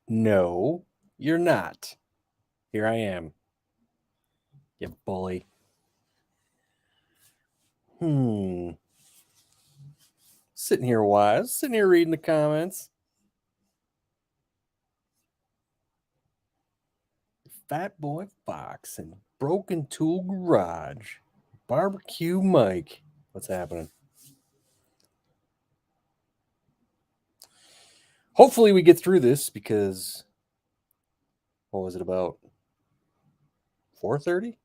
No, you're not. Here I am. You bully. Sitting here wise, sitting here reading the comments. Fat Boy Fox and Broken Tool Garage. Barbecue Mike. What's happening? Hopefully we get through this because what was it about 4:30?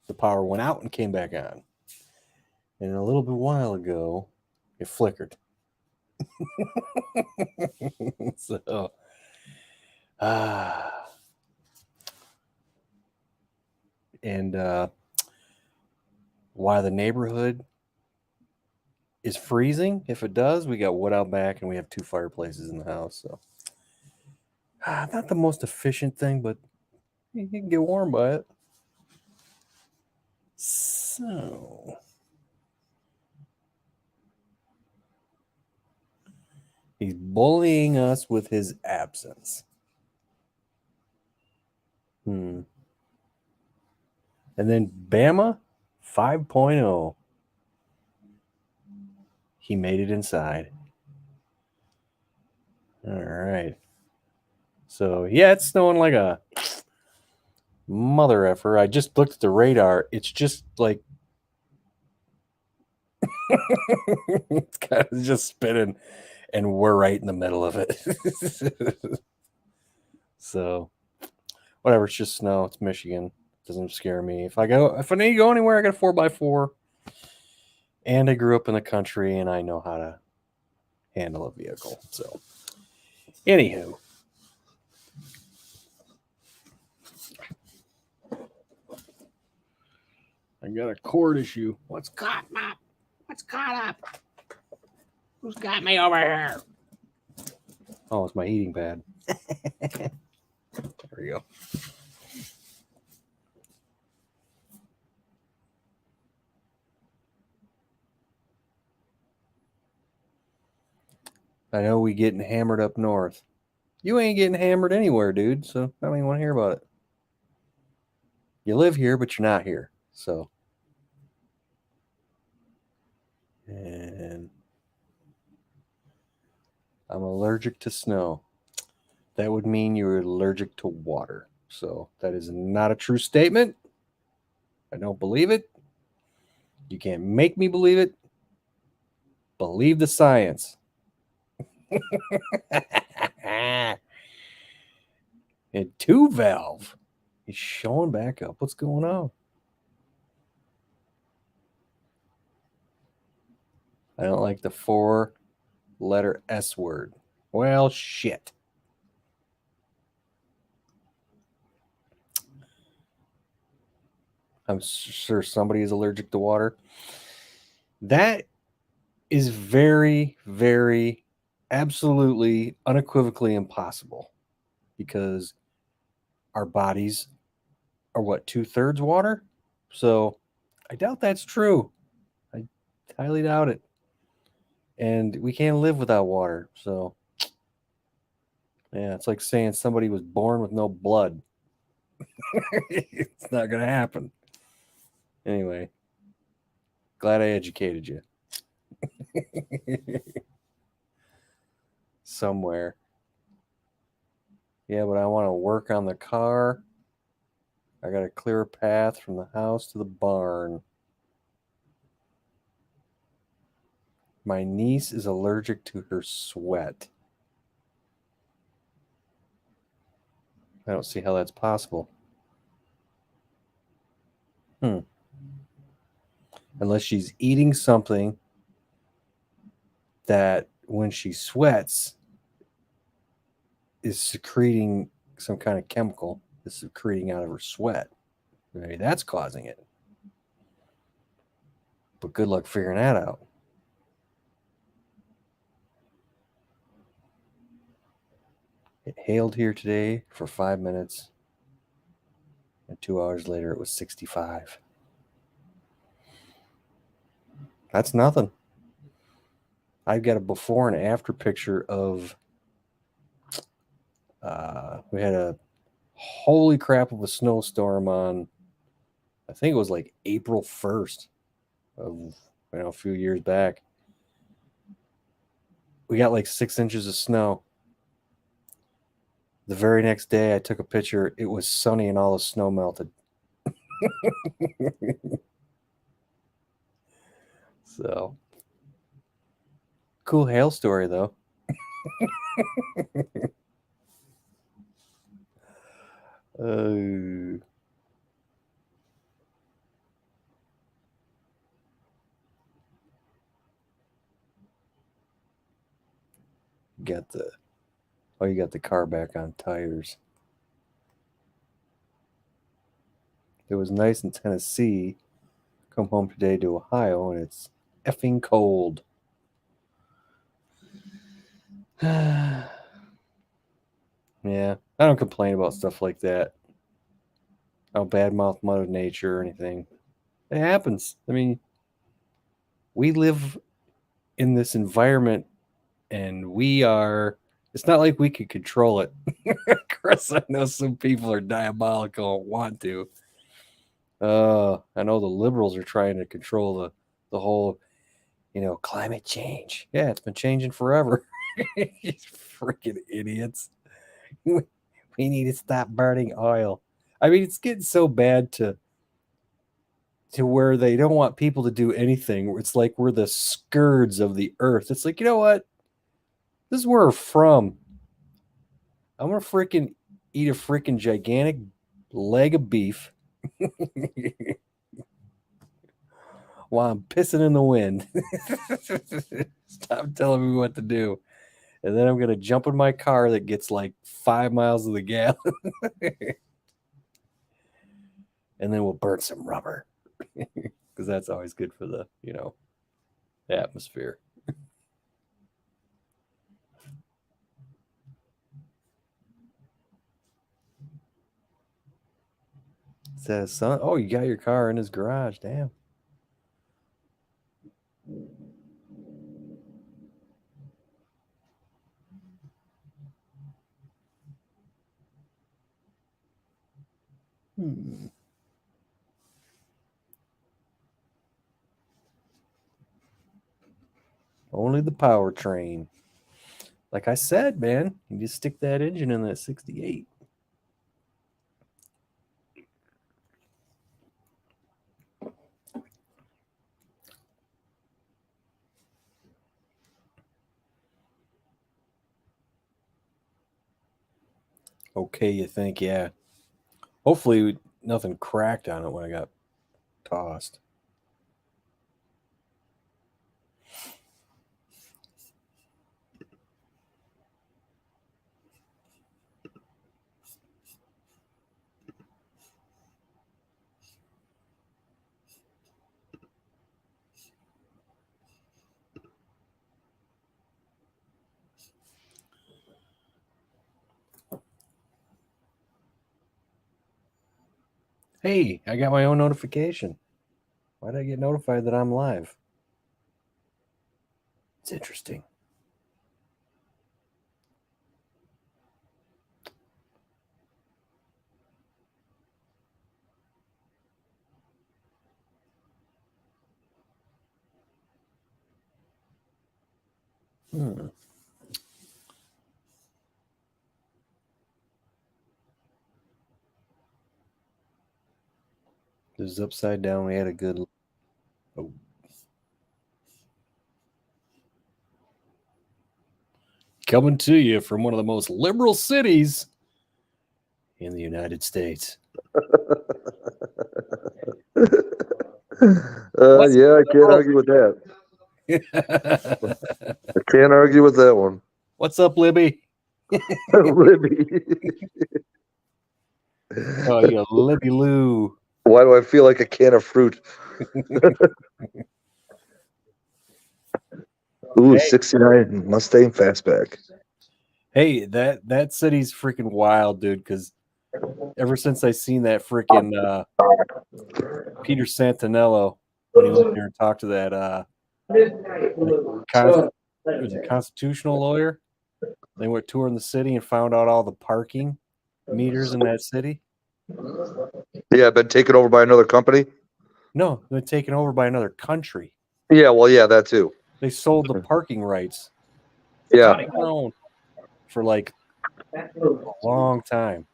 The power went out and came back on. And a little bit while ago, it flickered. So, and why the neighborhood is freezing. If it does, we got wood out back and we have 2 fireplaces in the house. So, not the most efficient thing, but you can get warm by it. So, he's bullying us with his absence. And then Bama 5.0. He made it inside. All right. So, yeah, it's snowing like a mother effer. I just looked at the radar. It's just like it's kind of just spinning, and we're right in the middle of it. So, whatever. It's just snow. It's Michigan. It doesn't scare me. If I need to go anywhere, I got a 4x4. And I grew up in the country, and I know how to handle a vehicle. So, anywho. I got a cord issue. What's caught, Mop? What's caught up? Who's got me over here? Oh, it's my heating pad. There we go. I know we getting hammered up north. You ain't getting hammered anywhere, dude. So I don't even want to hear about it. You live here, but you're not here. So, and I'm allergic to snow. That would mean you're allergic to water. So that is not a true statement. I don't believe it. You can't make me believe it. Believe the science. And 2-valve is showing back up. What's going on? I don't like the 4-letter S word. Well, shit. I'm sure somebody is allergic to water. That is very, very, absolutely, unequivocally impossible because our bodies are what, 2/3 water? So I doubt that's true. I highly doubt it. And we can't live without water. So, yeah, it's like saying somebody was born with no blood. It's not going to happen. Anyway, glad I educated you. Somewhere. Yeah, but I want to work on the car. I got to clear a path from the house to the barn. My niece is allergic to her sweat. I don't see how that's possible. Unless she's eating something that when she sweats is secreting some kind of chemical that's secreting out of her sweat. Maybe that's causing it. But good luck figuring that out. It hailed here today for 5 minutes, and 2 hours later it was 65. That's nothing. I've got a before and after picture of We had a holy crap of a snowstorm on, I think it was like April 1st of a few years back. We got like 6 inches of snow. The very next day I took a picture. It was sunny and all the snow melted. So cool hail story though. You got the car back on tires. It was nice in Tennessee. Come home today to Ohio and it's effing cold. Yeah, I don't complain about stuff like that. I don't badmouth Mother Nature or anything. It happens. I mean, we live in this environment and it's not like we can control it. Of course, I know some people are diabolical and want to. I know the liberals are trying to control the whole, climate change. Yeah, it's been changing forever. You freaking idiots. We need to stop burning oil. I mean, it's getting so bad to where they don't want people to do anything. It's like we're the scourge of the earth. It's like, you know what? This is where we're from. I'm going to freaking eat a freaking gigantic leg of beef while I'm pissing in the wind. Stop telling me what to do. And then I'm going to jump in my car that gets like 5 miles of the gallon. And then we'll burn some rubber. Because that's always good for the, the atmosphere. Says, son, oh, you got your car in his garage. Damn. Only the powertrain. Like I said, man, you just stick that engine in that 68. Okay, you think, yeah. Hopefully nothing cracked on it when I got tossed. Hey, I got my own notification. Why did I get notified that I'm live? It's interesting. This is upside down. We had a good... Oh. Coming to you from one of the most liberal cities in the United States. Yeah, I can't argue with that. I can't argue with that one. What's up, Libby? Libby. Oh, yeah, Libby Lou. Why do I feel like a can of fruit? Ooh, hey. 69 Mustang Fastback. Hey, that city's freaking wild, dude, because ever since I seen that freaking Peter Santinello when he went there and talked to that was it constitutional lawyer? I They went touring the city and found out all the parking meters in that city. Yeah, been taken over by another company. No, they're taken over by another country. Yeah, well, yeah, that too. They sold the parking rights Yeah. for like a long time.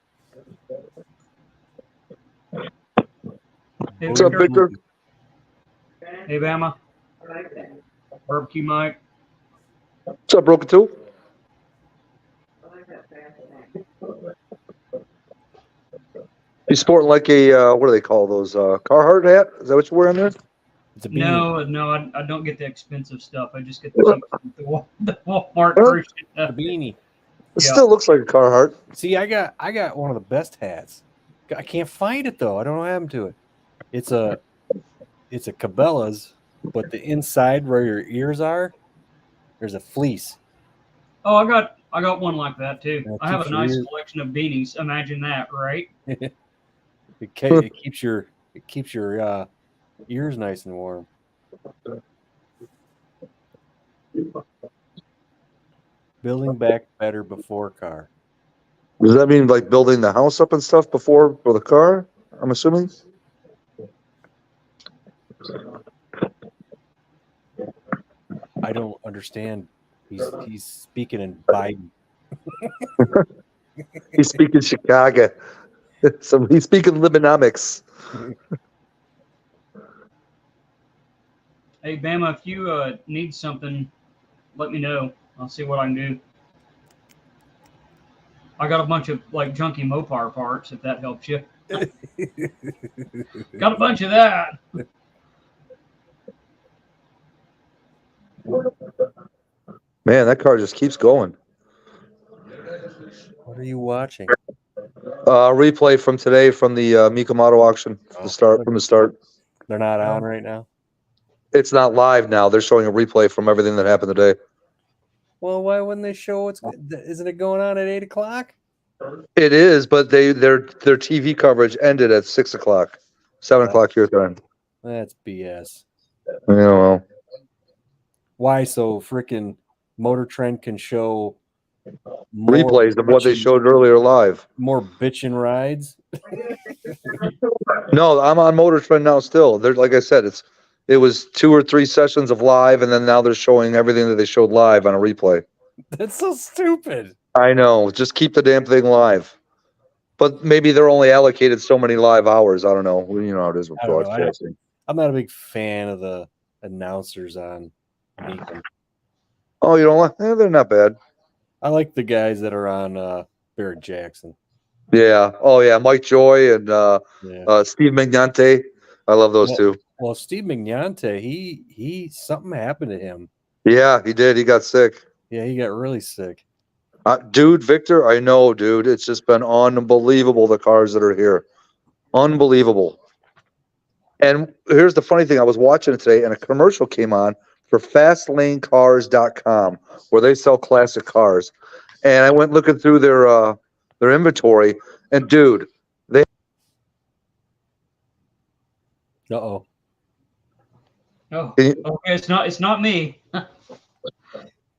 Hey, What's up, Victor? Hey, Bama. Barbecue Mike. What's up, Broken Two? He's sporting like a what do they call those? Carhartt hat? Is that what you're wearing there? It's a beanie. No, I don't get the expensive stuff. I just get the Walmart Huh? version. A beanie. It Yeah. still looks like a Carhartt. See, I got one of the best hats. I can't find it though. I don't know what happened to it. It's a Cabela's, but the inside where your ears are, there's a fleece. Oh, I got one like that too. Yeah, I have a keeps your nice ears- collection of beanies. Imagine that, right? It keeps your ears nice and warm. Building back better before car. Does that mean like building the house up and stuff before for the car? I'm assuming. I don't understand. He's speaking in Biden. He's speaking Chicago. So he's speaking Libonomics. Hey, Bama, if you need something, let me know. I'll see what I can do. I got a bunch of like junky Mopar parts, if that helps you. Got a bunch of that. Man, that car just keeps going. What are you watching? Replay from today from the Mika Auto auction. From the start. They're not on right now. It's not live now. They're showing a replay from everything that happened today. Well, why wouldn't they show isn't it going on at 8 o'clock? It is, but their TV coverage ended at 6 o'clock, 7 o'clock your time. That's BS. You know, Why so freaking Motor Trend can show more replays of what they bitchin'- showed earlier live. more bitchin' rides? No, I'm on Motor Trend now. Still, they're like I said, it was 2 or 3 sessions of live, and then now they're showing everything that they showed live on a replay. That's so stupid. I know. Just keep the damn thing live. But maybe they're only allocated so many live hours. I don't know. You know how it is with I don't know. broadcasting. I'm not a big fan of the announcers on Beacon. Oh, you don't like? They're not bad. I like the guys that are on Barrett Jackson. Yeah. Oh, yeah. Mike Joy and Yeah. Steve Magnante. I love those two. Well, Steve Magnante, he something happened to him. Yeah, he did. He got sick. Yeah, he got really sick. Dude, Victor, I know, dude. It's just been unbelievable, the cars that are here. Unbelievable. And here's the funny thing. I was watching it today, and a commercial came on for FastLaneCars.com, where they sell classic cars. And I went looking through their inventory, and dude, Uh-oh. Oh, Can you- okay. It's not me.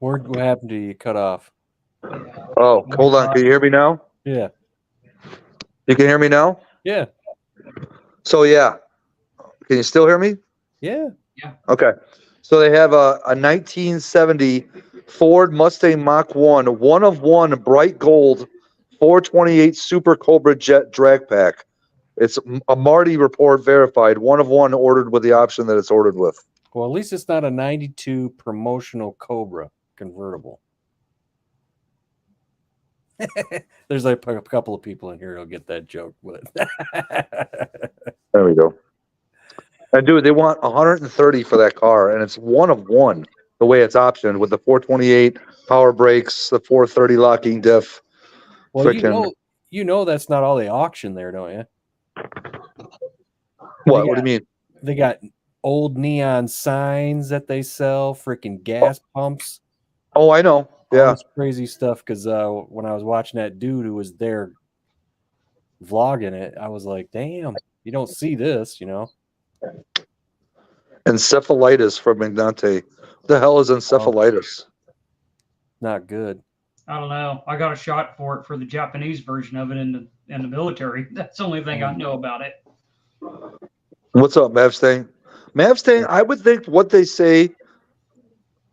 What happened to you? Cut off. oh, hold on. Can you hear me now? Yeah. You can hear me now? Yeah. So, yeah. Can you still hear me? Yeah. Okay. So they have a 1970 Ford Mustang Mach 1 of one bright gold 428 Super Cobra Jet drag pack. It's a Marty report verified, 1 of one ordered with the option that it's ordered with. Well, at least it's not a 92 promotional Cobra convertible. There's like a couple of people in here who'll get that joke, but There we go. And dude, they want 130 for that car, and it's 1 of one the way it's optioned with the 428 power brakes, the 430 locking diff. well, Frickin- you know that's not all they auction there, don't you? What? What do you mean? They got old neon signs that they sell, freaking gas pumps, Oh, I know. all Yeah. this crazy stuff. Because when I was watching that dude who was there vlogging it, I was like, damn, you don't see this, you know? Encephalitis from Magnante. What the hell is encephalitis? Not good. I don't know. I got a shot for it for the Japanese version of it in the military. That's the only thing I know about it. What's up, Mavstang? Mavstang, I would think what they say.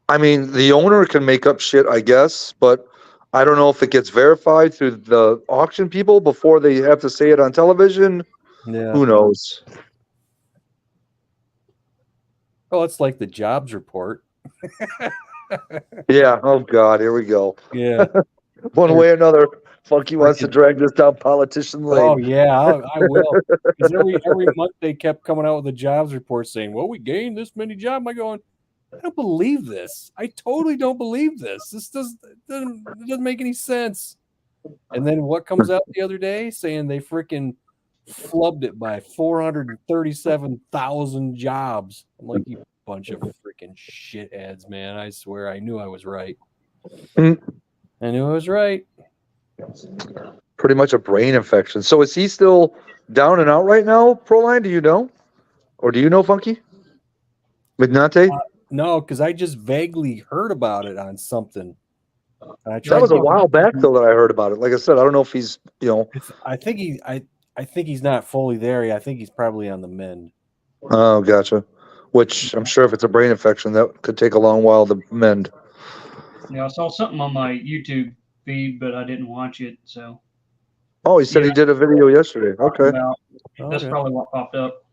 I mean, the owner can make up shit, I guess, but I don't know if it gets verified through the auction people before they have to say it on television. Yeah. Who knows? Oh, it's like the jobs report. Yeah. Oh God, here we go. Yeah. One way or another, Funky wants to drag this down politician lane. Oh yeah, I will. Because every month they kept coming out with a jobs report saying, "Well, we gained this many jobs." I'm going, I don't believe this. I totally don't believe this. This doesn't make any sense. And then what comes out the other day saying they freaking flubbed it by 437,000 jobs. I'm like, you bunch of freaking shitheads, man. I swear I knew I was right. I knew I was right. Pretty much a brain infection. So is he still down and out right now, Proline? Do you know? Or do you know, Funky? Mignante? No, because I just vaguely heard about it on something. That was a while back, though, that I heard about it. Like I said, I don't know if he's, I think he's not fully there. I think he's probably on the mend. Oh, gotcha. Which I'm sure if it's a brain infection, that could take a long while to mend. Yeah, I saw something on my YouTube feed, but I didn't watch it. So. Oh, he said he did a video yesterday. Okay. That's probably what popped up.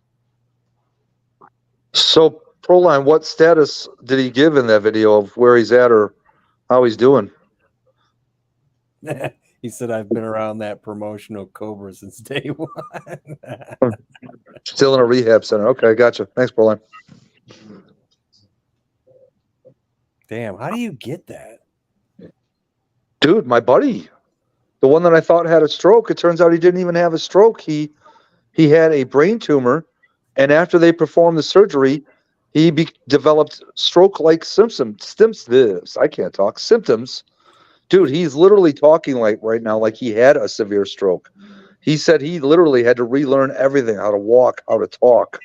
So, Proline, what status did he give in that video of where he's at or how he's doing? He said, "I've been around that promotional Cobra since day one." Still in a rehab center. Okay, gotcha. Thanks, Proline. Damn, how do you get that? Dude, my buddy, the one that I thought had a stroke, it turns out he didn't even have a stroke. He had a brain tumor, and after they performed the surgery, he developed stroke-like symptoms. I can't talk. Symptoms. Dude, he's literally talking like right now like he had a severe stroke. He said he literally had to relearn everything, how to walk, how to talk.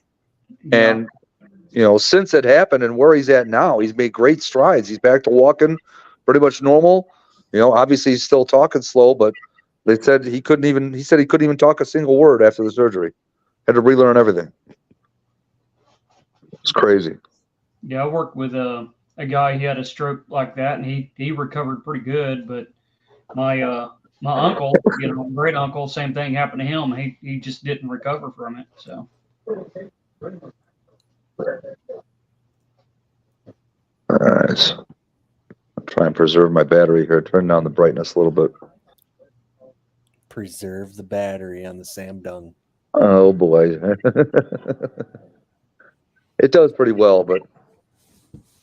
Yeah. And, since it happened and where he's at now, he's made great strides. He's back to walking pretty much normal. Obviously he's still talking slow, but they said he couldn't even talk a single word after the surgery. Had to relearn everything. It's crazy. Yeah, I worked with a guy. He had a stroke like that, and he recovered pretty good. But my uncle, great uncle, same thing happened to him. He just didn't recover from it. So. All right. I'll try and preserve my battery here. Turn down the brightness a little bit. Preserve the battery on the Samsung. Oh boy. It does pretty well, but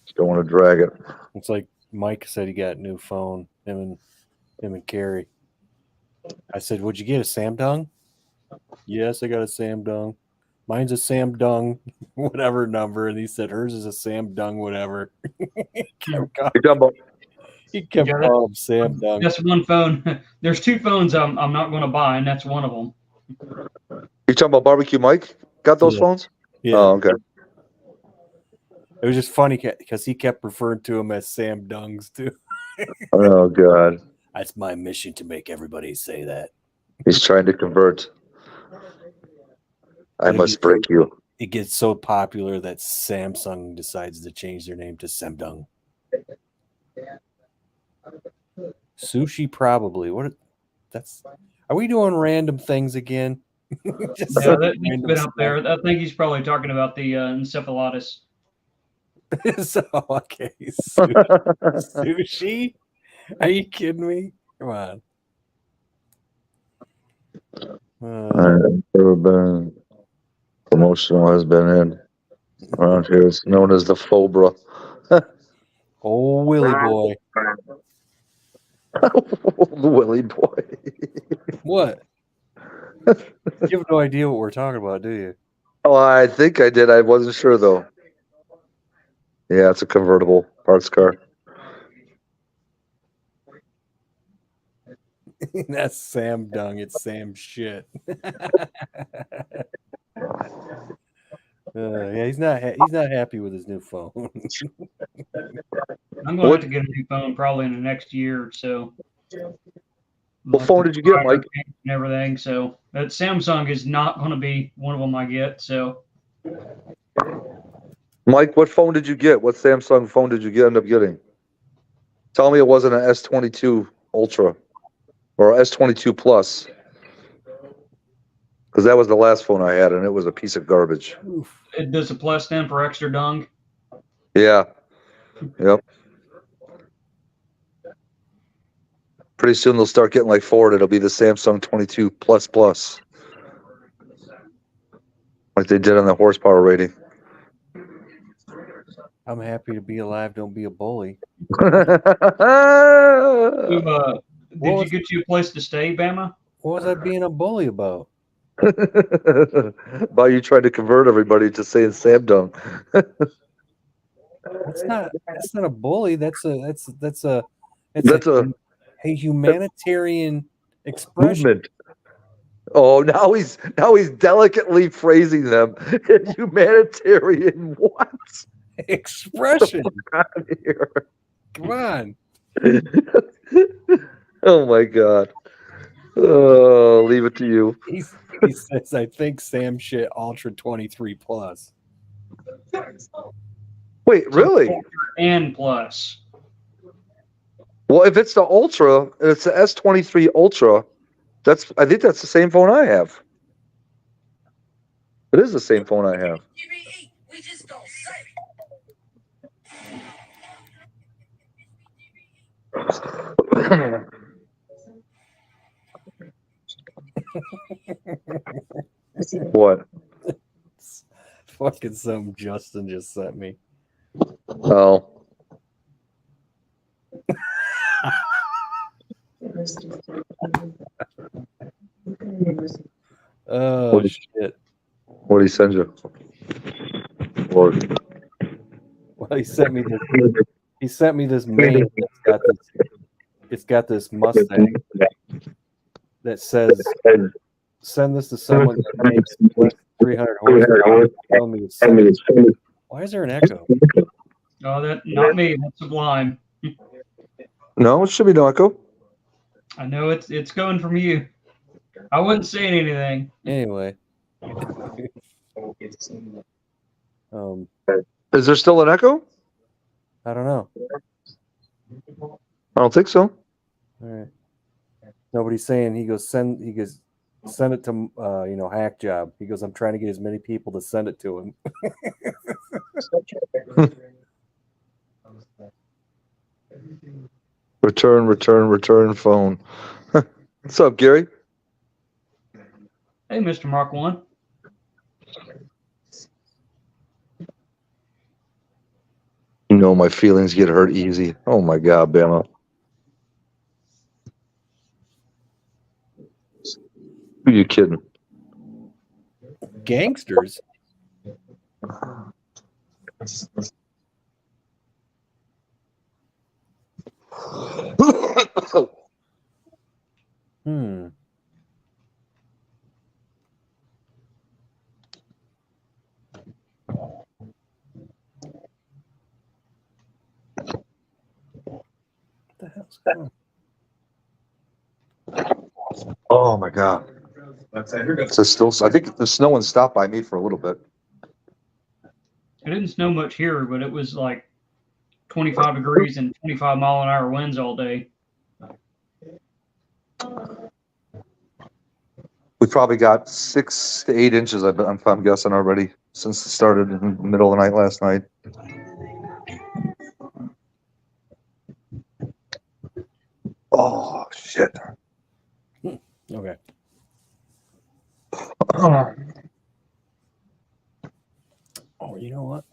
just don't want to drag it. It's like Mike said he got a new phone, him and Carrie. I said, "Would you get a Samsung?" "Yes, I got a Samsung." "Mine's a Samsung, whatever number." And he said, "Hers is a Samsung, whatever." He kept calling him Samsung. That's one phone. There's two phones I'm not going to buy, and that's one of them. You talking about Barbecue Mike? Got those phones? Yeah. Oh, okay. It was just funny because he kept referring to him as Samsungs too. Oh God. That's my mission, to make everybody say that. He's trying to convert. I must break you. It gets so popular that Samsung decides to change their name to Samsung. Sushi, probably. Are we doing random things again? Just Yeah, that's random been up stuff. there. I think he's probably talking about the encephalitis. So, okay. Sushi? Are you kidding me? Come on. I've never been promotional has been in around here. It's known as the Fobra. Oh, Willie boy. Willie boy. What? You have no idea what we're talking about, do you? Oh, I think I did. I wasn't sure though. Yeah, it's a convertible parts car. That's Sam Dung. It's Sam shit. Yeah, he's not happy with his new phone. I'm going to have to get a new phone probably in the next year or so. What phone did you get, Mike? And everything. So that Samsung is not going to be one of them I get. So Mike, what phone did you get? What Samsung phone did you end up getting? Tell me it wasn't an S22 Ultra or S22 Plus. Because that was the last phone I had, and it was a piece of garbage. Oof. it does a plus stand for extra dung. Yeah. Yep. Pretty soon they'll start getting like Ford. It'll be the Samsung 22 Plus Plus. Like they did on the horsepower rating. I'm happy to be alive. Don't be a bully. Did What you was- get you a place to stay, Bama? What was I being a bully about? By you trying to convert everybody to saying Samdung. That's not a bully. That's a That's a humanitarian expression. movement. Oh, now he's delicately phrasing them in humanitarian what? Expression. Here. Come on. Oh my God. Oh, leave it to you. He says, I think Sam shit Ultra 23 Plus. Wait, really? And plus. Well, if it's the Ultra, it's the S23 Ultra. I think that's the same phone I have. It is the same phone I have. What? Fucking something Justin just sent me. Oh. Oh What is- shit. What did he send you? Lord. Well, he sent me this meme it's got this Mustang that says send this to someone that makes less than 300 horsepower. Tell me to send it. Why is there an echo? Oh, that not me. That's Sublime. No, it should be no echo. I know it's going from you. I wasn't saying anything. Anyway. Is there still an echo? I don't know. I don't think so. All right. Nobody's saying he goes send it to Hack Job. He goes, I'm trying to get as many people to send it to him. Return phone. What's up, Gary? Hey, Mr. Mark One. You know my feelings get hurt easy. Oh my God, Bama. Who you kidding? Gangsters? Hmm. What the hell's going on? Oh my God. It's still. I think the snow and stopped by me for a little bit. It didn't snow much here, but it was like 25 degrees and 25-mile-an-hour winds all day. We probably got 6 to 8 inches. I'm guessing already since it started in the middle of the night last night. Oh shit! Okay. Oh, you know what?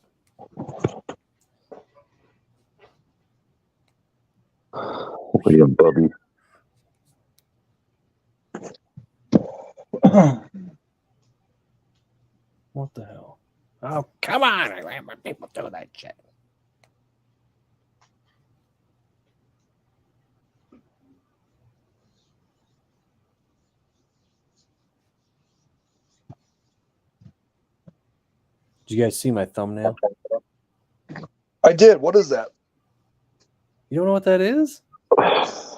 William Bubby. What the hell? Oh, come on. I remember people do that shit. Did you guys see my thumbnail? I did. What is that? You don't know what that is?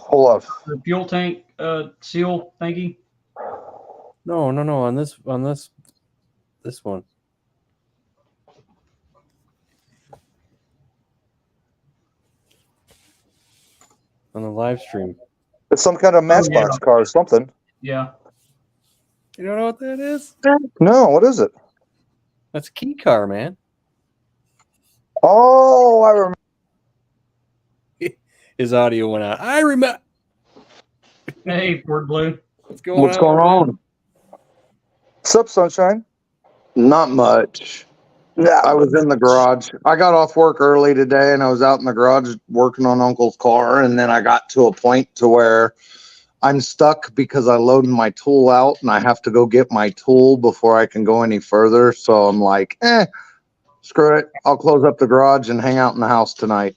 Hold on. The fuel tank seal thingy. No. On this one. On the live stream. It's some kind of Matchbox car or something. Yeah. You don't know what that is? No, what is it? That's a key car, man. Oh, I remember. His audio went out. I remember. Hey, Ford Blue. What's going What's on? going on? What's up, Sunshine? Not much. I was in the garage. I got off work early today and I was out in the garage working on Uncle's car. And then I got to a point to where I'm stuck because I loaded my tool out and I have to go get my tool before I can go any further. So I'm like, screw it. I'll close up the garage and hang out in the house tonight.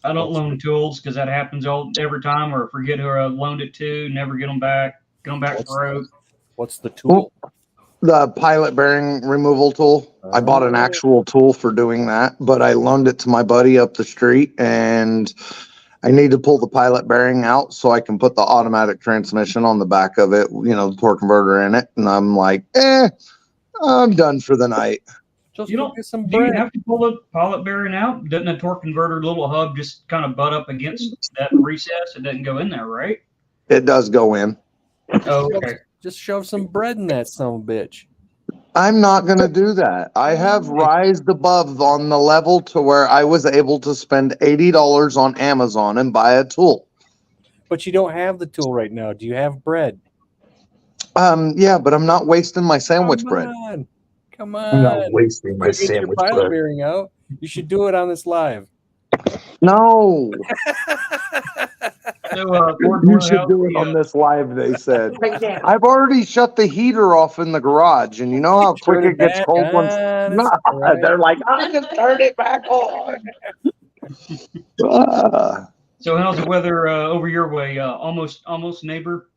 I don't loan tools because that happens every time, or forget who I loaned it to, never get them back, broke. What's the tool? The pilot bearing removal tool. I bought an actual tool for doing that, but I loaned it to my buddy up the street and I need to pull the pilot bearing out so I can put the automatic transmission on the back of it, the torque converter in it. And I'm like, I'm done for the night. Just You don't- get some Do you bread. have to pull the pilot bearing out? Doesn't a torque converter little hub just kind of butt up against that recess? It doesn't go in there, right? It does go in. Oh, okay. Just shove some bread in that son of a bitch. I'm not going to do that. I have rised above on the level to where I was able to spend $80 on Amazon and buy a tool. But you don't have the tool right now. Do you have bread? Yeah, but I'm not wasting my sandwich bread. Come I'm not on. wasting my Go get your sandwich pilot bread. bearing out. You should do it on this live. No, So, Ford you Blue, should how's do it the, on this live, they said. Right there. I've already shut the heater off in the garage, and you know how quick Turn it gets back cold once. on. No, It's all right. they're like, I can turn it back on. So how's the weather over your way? Almost neighbor.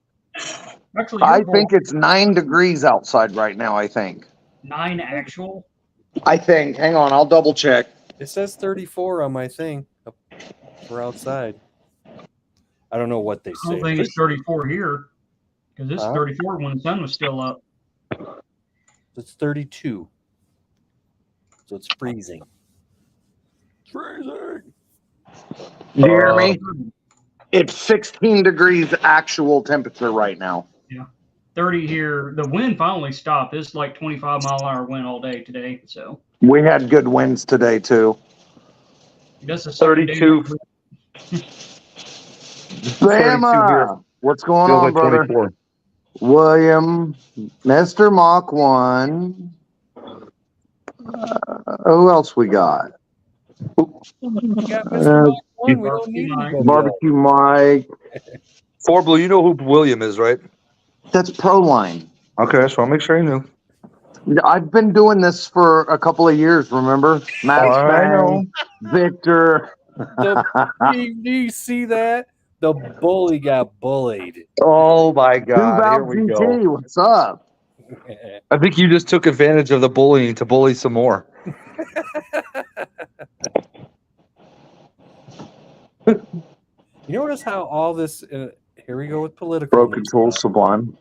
Actually, I you're think it's 9 degrees outside right now, I think. 9 actual. I think. Hang on, I'll double check. It says 34 on my thing for outside. I don't know what they I say. don't think it's 34 here because it's Huh? 34 when the sun was still up. It's 32. So it's freezing. Freezing. You hear me? It's 16 degrees actual temperature right now. 30 here. The wind finally stopped. It's like 25-mile-an-hour wind all day today. So We had good winds today, too. that's the second day 32. Bama, what's going Feels on, like brother? 24. William, Mr. Mach 1. Who else we got? We got Mr. Mach 1. We don't need anybody else. Barbecue Mike. Ford Blue, you know who William is, right? That's Proline. Okay, that's what I'll make sure you knew. I've been doing this for a couple of years, remember? Matt I Spang, know. Victor. Do you see that? The bully got bullied. Oh my Two God! Here Valve we go. GT, what's up? I think you just took advantage of the bullying to bully some more. You notice how all this, here we go with political. Broken Control Sublime.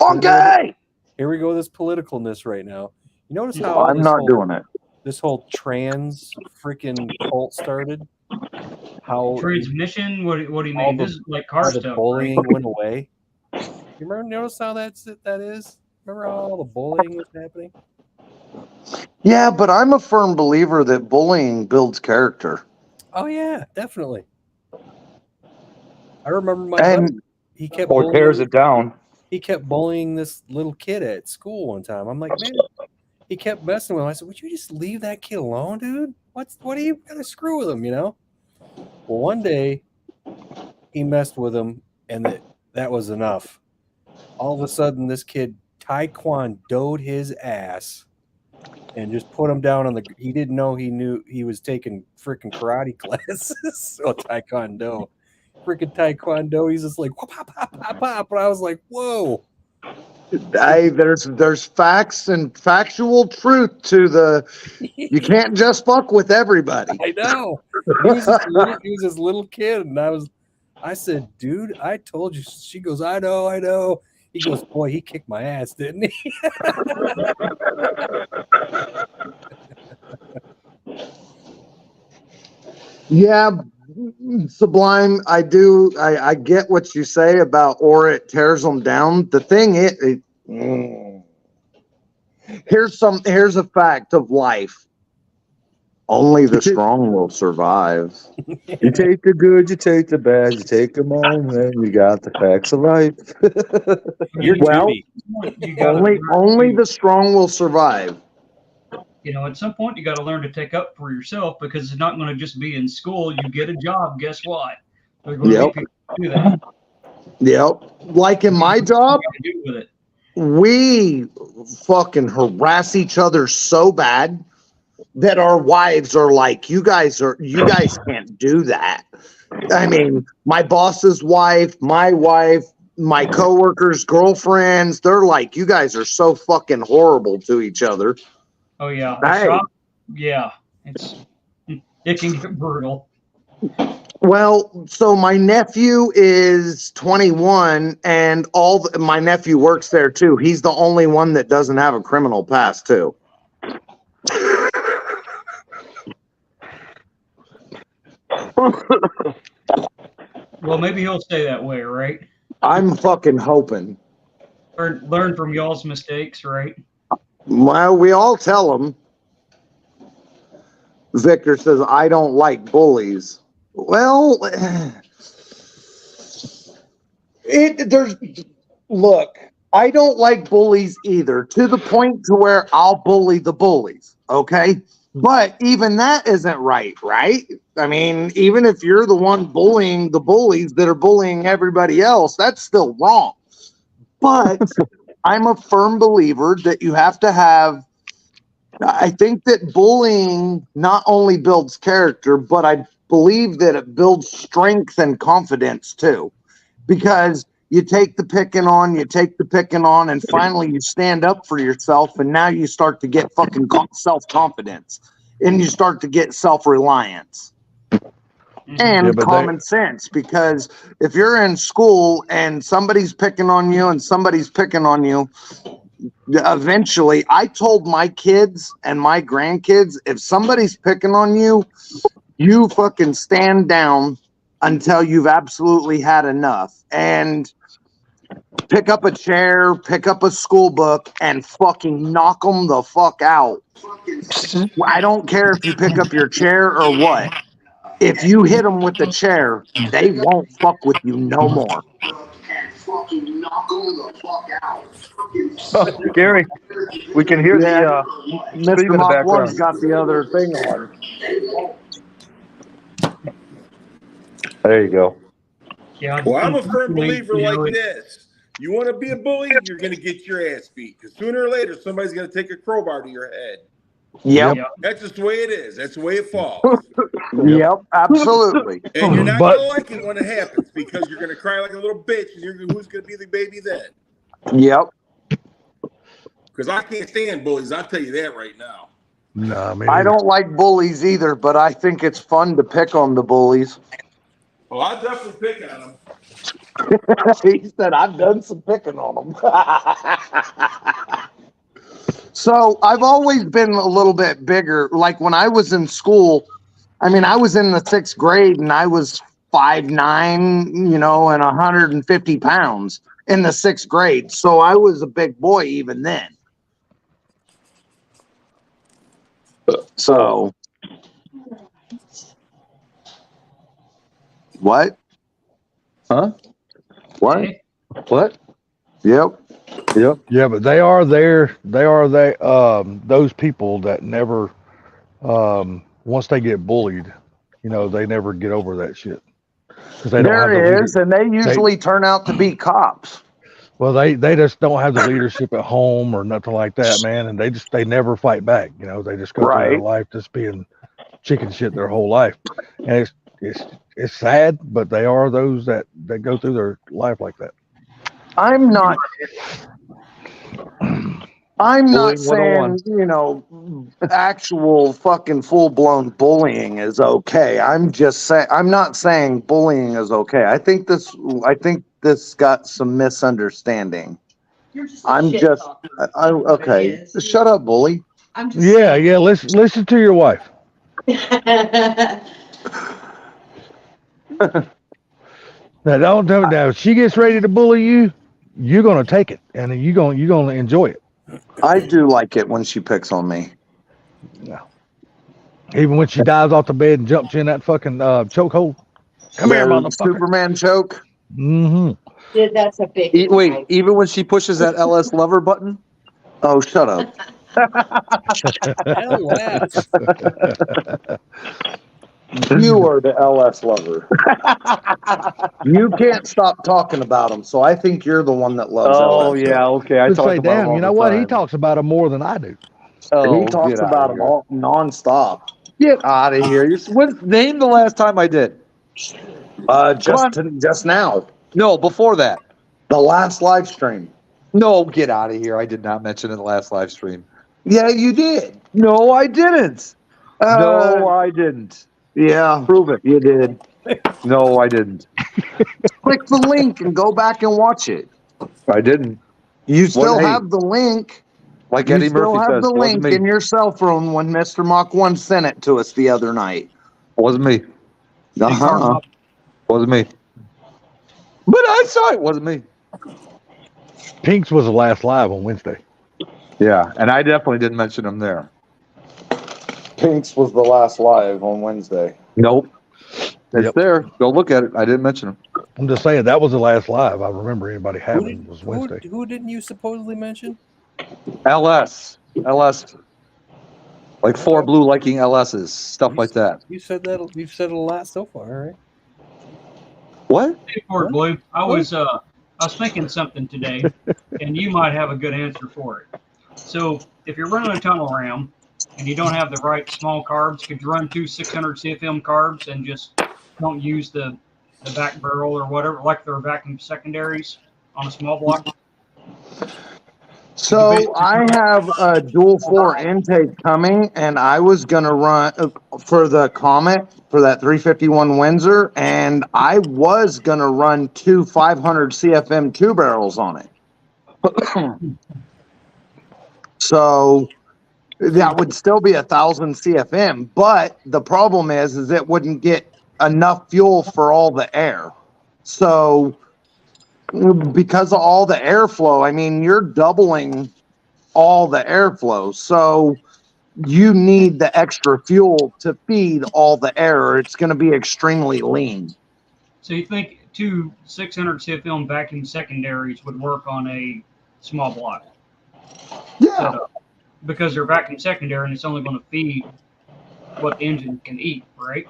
Okay. Okay! Here we go with this politicalness right now. You notice how I'm this not whole, doing it. this whole trans freaking cult started? How transmission. What do you All mean? the- This is like car how the stuff. bullying went away? You remember notice how that is? Remember how all the bullying was happening? Yeah, but I'm a firm believer that bullying builds character. Oh yeah, definitely. I remember my And- buddy, he kept Or tears bullying, it down. he kept bullying this little kid at school one time. I'm like, man, he kept messing with him. I said, would you just leave that kid alone, dude? What are you gonna screw with him, you know? Well, one day he messed with him, and that was enough. All of a sudden, this kid taekwondo'd his ass and just put him down on the. He didn't know he was taking freaking karate classes. So taekwondo, freaking taekwondo. He's just like whoop, pop, pop, pop, pop. And I was like, whoa. Hey, there's facts and factual truth to the. You can't just fuck with everybody. I know. He was this little kid, and I was I said, dude, I told you. She goes, I know, I know. He goes, boy, he kicked my ass, didn't he? Yeah, Sublime. I do. I get what you say about or it tears them down. The thing here's a fact of life. Only the strong will survive. You take the good, you take the bad, you take them all, and you got the facts of life. You're Well, Judy. You gotta Only learn the strong will survive. you know, at some point you got to learn to take up for yourself because it's not going to just be in school. You get a job, guess what? There's going to Yep. be people who do that. Yep. Like in my job, What do you do with it? we fucking harass each other so bad that our wives are like, you guys can't do that. I mean, my boss's wife, my coworkers' girlfriends, they're like, you guys are so fucking horrible to each other. Oh yeah, Hey. shop. Yeah, it can get brutal. Well, so my nephew is 21 and my nephew works there too. He's the only one that doesn't have a criminal past too. Well, maybe he'll stay that way, right? I'm fucking hoping. Learn from y'all's mistakes, right? Well, we all tell him. Victor says, I don't like bullies. Well, look, I don't like bullies either, to the point to where I'll bully the bullies, okay? But even that isn't right? I mean, even if you're the one bullying the bullies that are bullying everybody else, that's still wrong. But I'm a firm believer that you have to have, I think that bullying not only builds character, but I believe that it builds strength and confidence too. Because you take the picking on, and finally you stand up for yourself, and now you start to get fucking self-confidence, and you start to get self-reliance. And common sense, because if you're in school and somebody's picking on you, eventually, I told my kids and my grandkids, if somebody's picking on you, you fucking stand down until you've absolutely had enough, and pick up a chair, pick up a school book, and fucking knock them the fuck out. I don't care if you pick up your chair or what. If you hit them with the chair, they won't fuck with you no more. Oh, Gary, we can hear Yeah. the Mr. stream in the Mach background. 1's got the other thing on. There you go. Yeah. Well, I'm a firm unfortunately, believer you know, like this. You want to be a bully, you're going to get your ass beat. Because sooner or later, somebody's going to take a crowbar to your head. Yep. That's just the way it is. That's the way it falls. Yep, absolutely. And you're not going to like it when it happens because you're going to cry like a little bitch. And who's going to be the baby then? Yep. Because I can't stand bullies. I'll tell you that right now. No, man. I don't like bullies either, but I think it's fun to pick on the bullies. Well, I'll definitely pick on them. He said, I've done some picking on them. So I've always been a little bit bigger. Like when I was in school, I mean, I was in the 6th grade and I was 5'9", and 150 pounds in the 6th grade. So I was a big boy even then. So what? Huh? What? What? Yep. Yep. Yeah, but they are those people that never, once they get bullied, they never get over that shit. 'Cause they don't have the There is, and they usually turn out to be cops. Well, they just don't have the leadership at home or nothing like that, man. And they never fight back. They just go through their Right. life just being chicken shit their whole life. And it's sad, but they are those that go through their life like that. I'm not. I'm not Bullying 101. saying, you know, actual fucking full blown bullying is okay. I'm just saying, I'm not saying bullying is okay. I think this got some misunderstanding. You're just a I'm shit just, talker. okay. It is. Shut up, bully. I'm just Yeah, saying. yeah. Listen to your wife. Now, don't tell me now. If she gets ready to bully you, you're gonna take it, and you're gonna enjoy it, I do like it when she picks on me. even when she dives off the bed and jumps in that fucking chokehold. Come here, The motherfucker. Superman choke. Mm-hmm. Dude, that's a big Wait, knife. even when she pushes that LS lever button? Oh, shut up. LS. You are the LS lover. You can't stop talking about him, so I think you're the one that loves Oh LS. yeah, okay. I Just talk say, about him damn. all You know the what? He time. talks about him more than I do. Oh, He talks get outta about him here. all nonstop. Get out of here! Name the last time I did. Just now, No, before that. the last live stream. No, get out of here! I did not mention it in the last live stream. Yeah, you did. No, I didn't. No, Uh, I didn't. yeah, Prove it. you did. No, I didn't. Click the link and go back and watch it. I didn't. You still hey, have the link. Like You Eddie still Murphy have says, the wasn't link me. in your cell phone when Mr. Mach 1 sent it to us the other night. Wasn't me. Uh-huh. Wasn't me. But I saw it. Wasn't me. Pink's was the last live on Wednesday. Yeah, and I definitely didn't mention him there. Pink's was the last live on Wednesday. Nope. It's Yep. there. Go look at it. I didn't mention him. I'm just saying that was the last live I remember anybody having was Wednesday. Who didn't you supposedly mention? LS. Like 4 blue liking LSs, stuff like that. You said that. You've said it a lot so far, right? What? Hey, Ford Blue. I was thinking something today, and you might have a good answer for it. So if you're running a tunnel ram and you don't have the right small carbs, could you run 2 600 CFM carbs and just don't use the back barrel or whatever, like their vacuum secondaries on a small block? So I have a dual 4 intake coming, and I was going to run for the Comet for that 351 Windsor, and I was going to run 2 500 CFM 2 barrels on it. So that would still be 1,000 CFM, but the problem is it wouldn't get enough fuel for all the air. So because of all the airflow, I mean, you're doubling all the airflow. So you need the extra fuel to feed all the air, or it's going to be extremely lean. So you think 2 600 CFM vacuum secondaries would work on a small block? Yeah. Setup? Because they're vacuum secondary and it's only going to feed what the engine can eat, right?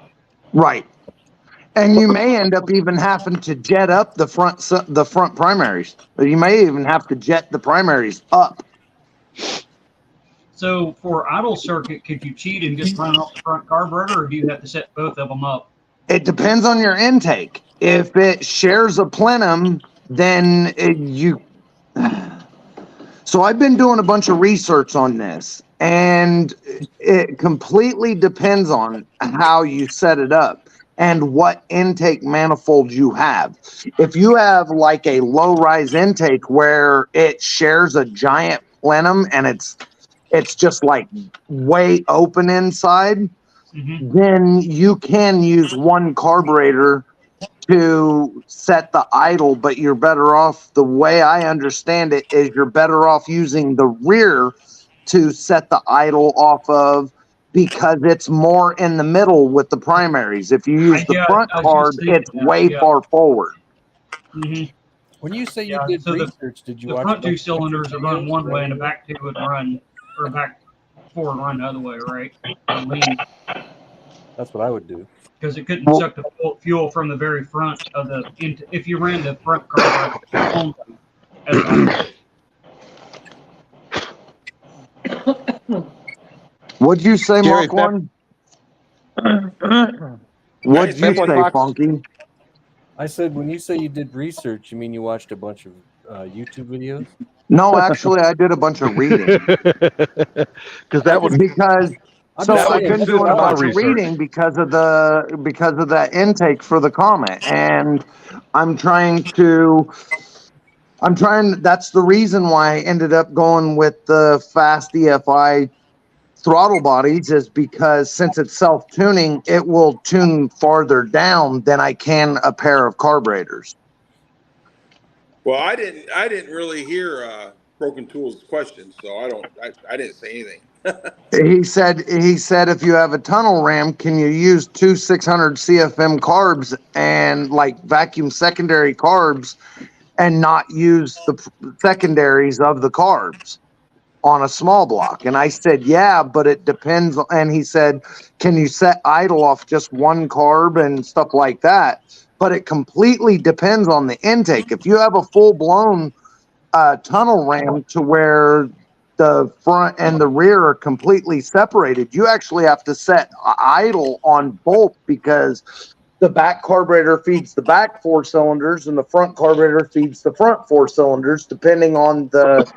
Right. And you may end up even having to jet up the front primaries. You may even have to jet the primaries up. So for idle circuit, could you cheat and just run off the front carburetor, or do you have to set both of them up? It depends on your intake. If it shares a plenum, then you... So I've been doing a bunch of research on this, and it completely depends on how you set it up and what intake manifold you have. If you have like a low rise intake where it shares a giant plenum and it's just like way open inside, then you can use one carburetor to set the idle, but you're better off, the way I understand it, is you're better off using the rear to set the idle off of, because it's more in the middle with the primaries. If you use the front I was card, just thinking it's that, way yeah. far forward. When you say you Yeah, did so research, did you The watch front a two bunch of cylinders are videos, run one way and the right? back two would run, or back four would run the other way, right? And lean, That's what I would do. because it couldn't suck the fuel from the very front of the, if you ran the front carburetor only. As What'd you say, Gary, Mark One? What'd you say, Funky? I said, when you say you did research, you mean you watched a bunch of YouTube videos? No, actually, I did a bunch of reading Because that would because I'm so just I've saying, been this is doing a my bunch of research. reading because of that intake for the Comet, and that's the reason why I ended up going with the fast EFI throttle bodies, is because since it's self-tuning, it will tune farther down than I can a pair of carburetors. Well, I didn't really hear Broken Tools' question, so I didn't say anything. He said if you have a tunnel ram, can you use two 600 CFM carbs and like vacuum secondary carbs and not use the secondaries of the carbs on a small block? And I said, yeah, but it depends. And he said, can you set idle off just one carb and stuff like that? But it completely depends on the intake. If you have a full blown tunnel ram to where the front and the rear are completely separated, you actually have to set idle on both, because the back carburetor feeds the back 4 cylinders and the front carburetor feeds the front 4 cylinders, depending on the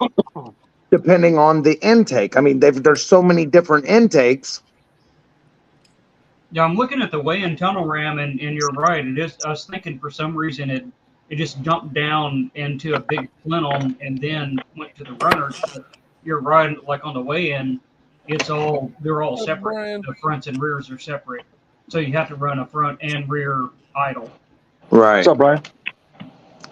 intake. I mean, there's so many different intakes. Yeah, I'm looking at the weigh-in tunnel ram, and you're right. It is. I was thinking for some reason it just jumped down into a big plenum and then went to the runners. But you're right. Like on the weigh-in, they're all separate. Brian. The fronts and rears are separate, so you have to run a front and rear idle. Right. What's up, Brian?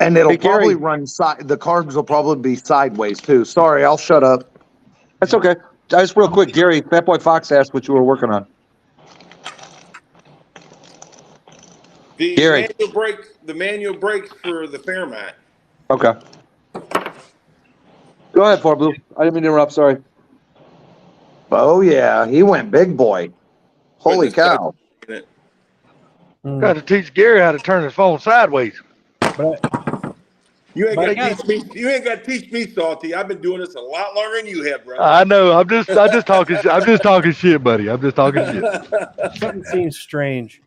And it'll Hey, Gary. probably run the carbs will probably be sideways too. Sorry, I'll shut up. That's okay. Just real quick, Gary, Fat Boy Fox asked what you were working on. The Gary. manual brakes for the Fairmont. Okay. Go ahead, Far Blue. I didn't mean to interrupt. Sorry. Oh yeah, he went big boy. Holy cow. Got to teach Gary how to turn his phone sideways. But You ain't But got to teach me. You ain't got to teach me, Salty. I've been doing this a lot longer than you have, brother. I know. I'm just talking. I'm just talking shit, buddy. I'm just talking shit. something seems strange.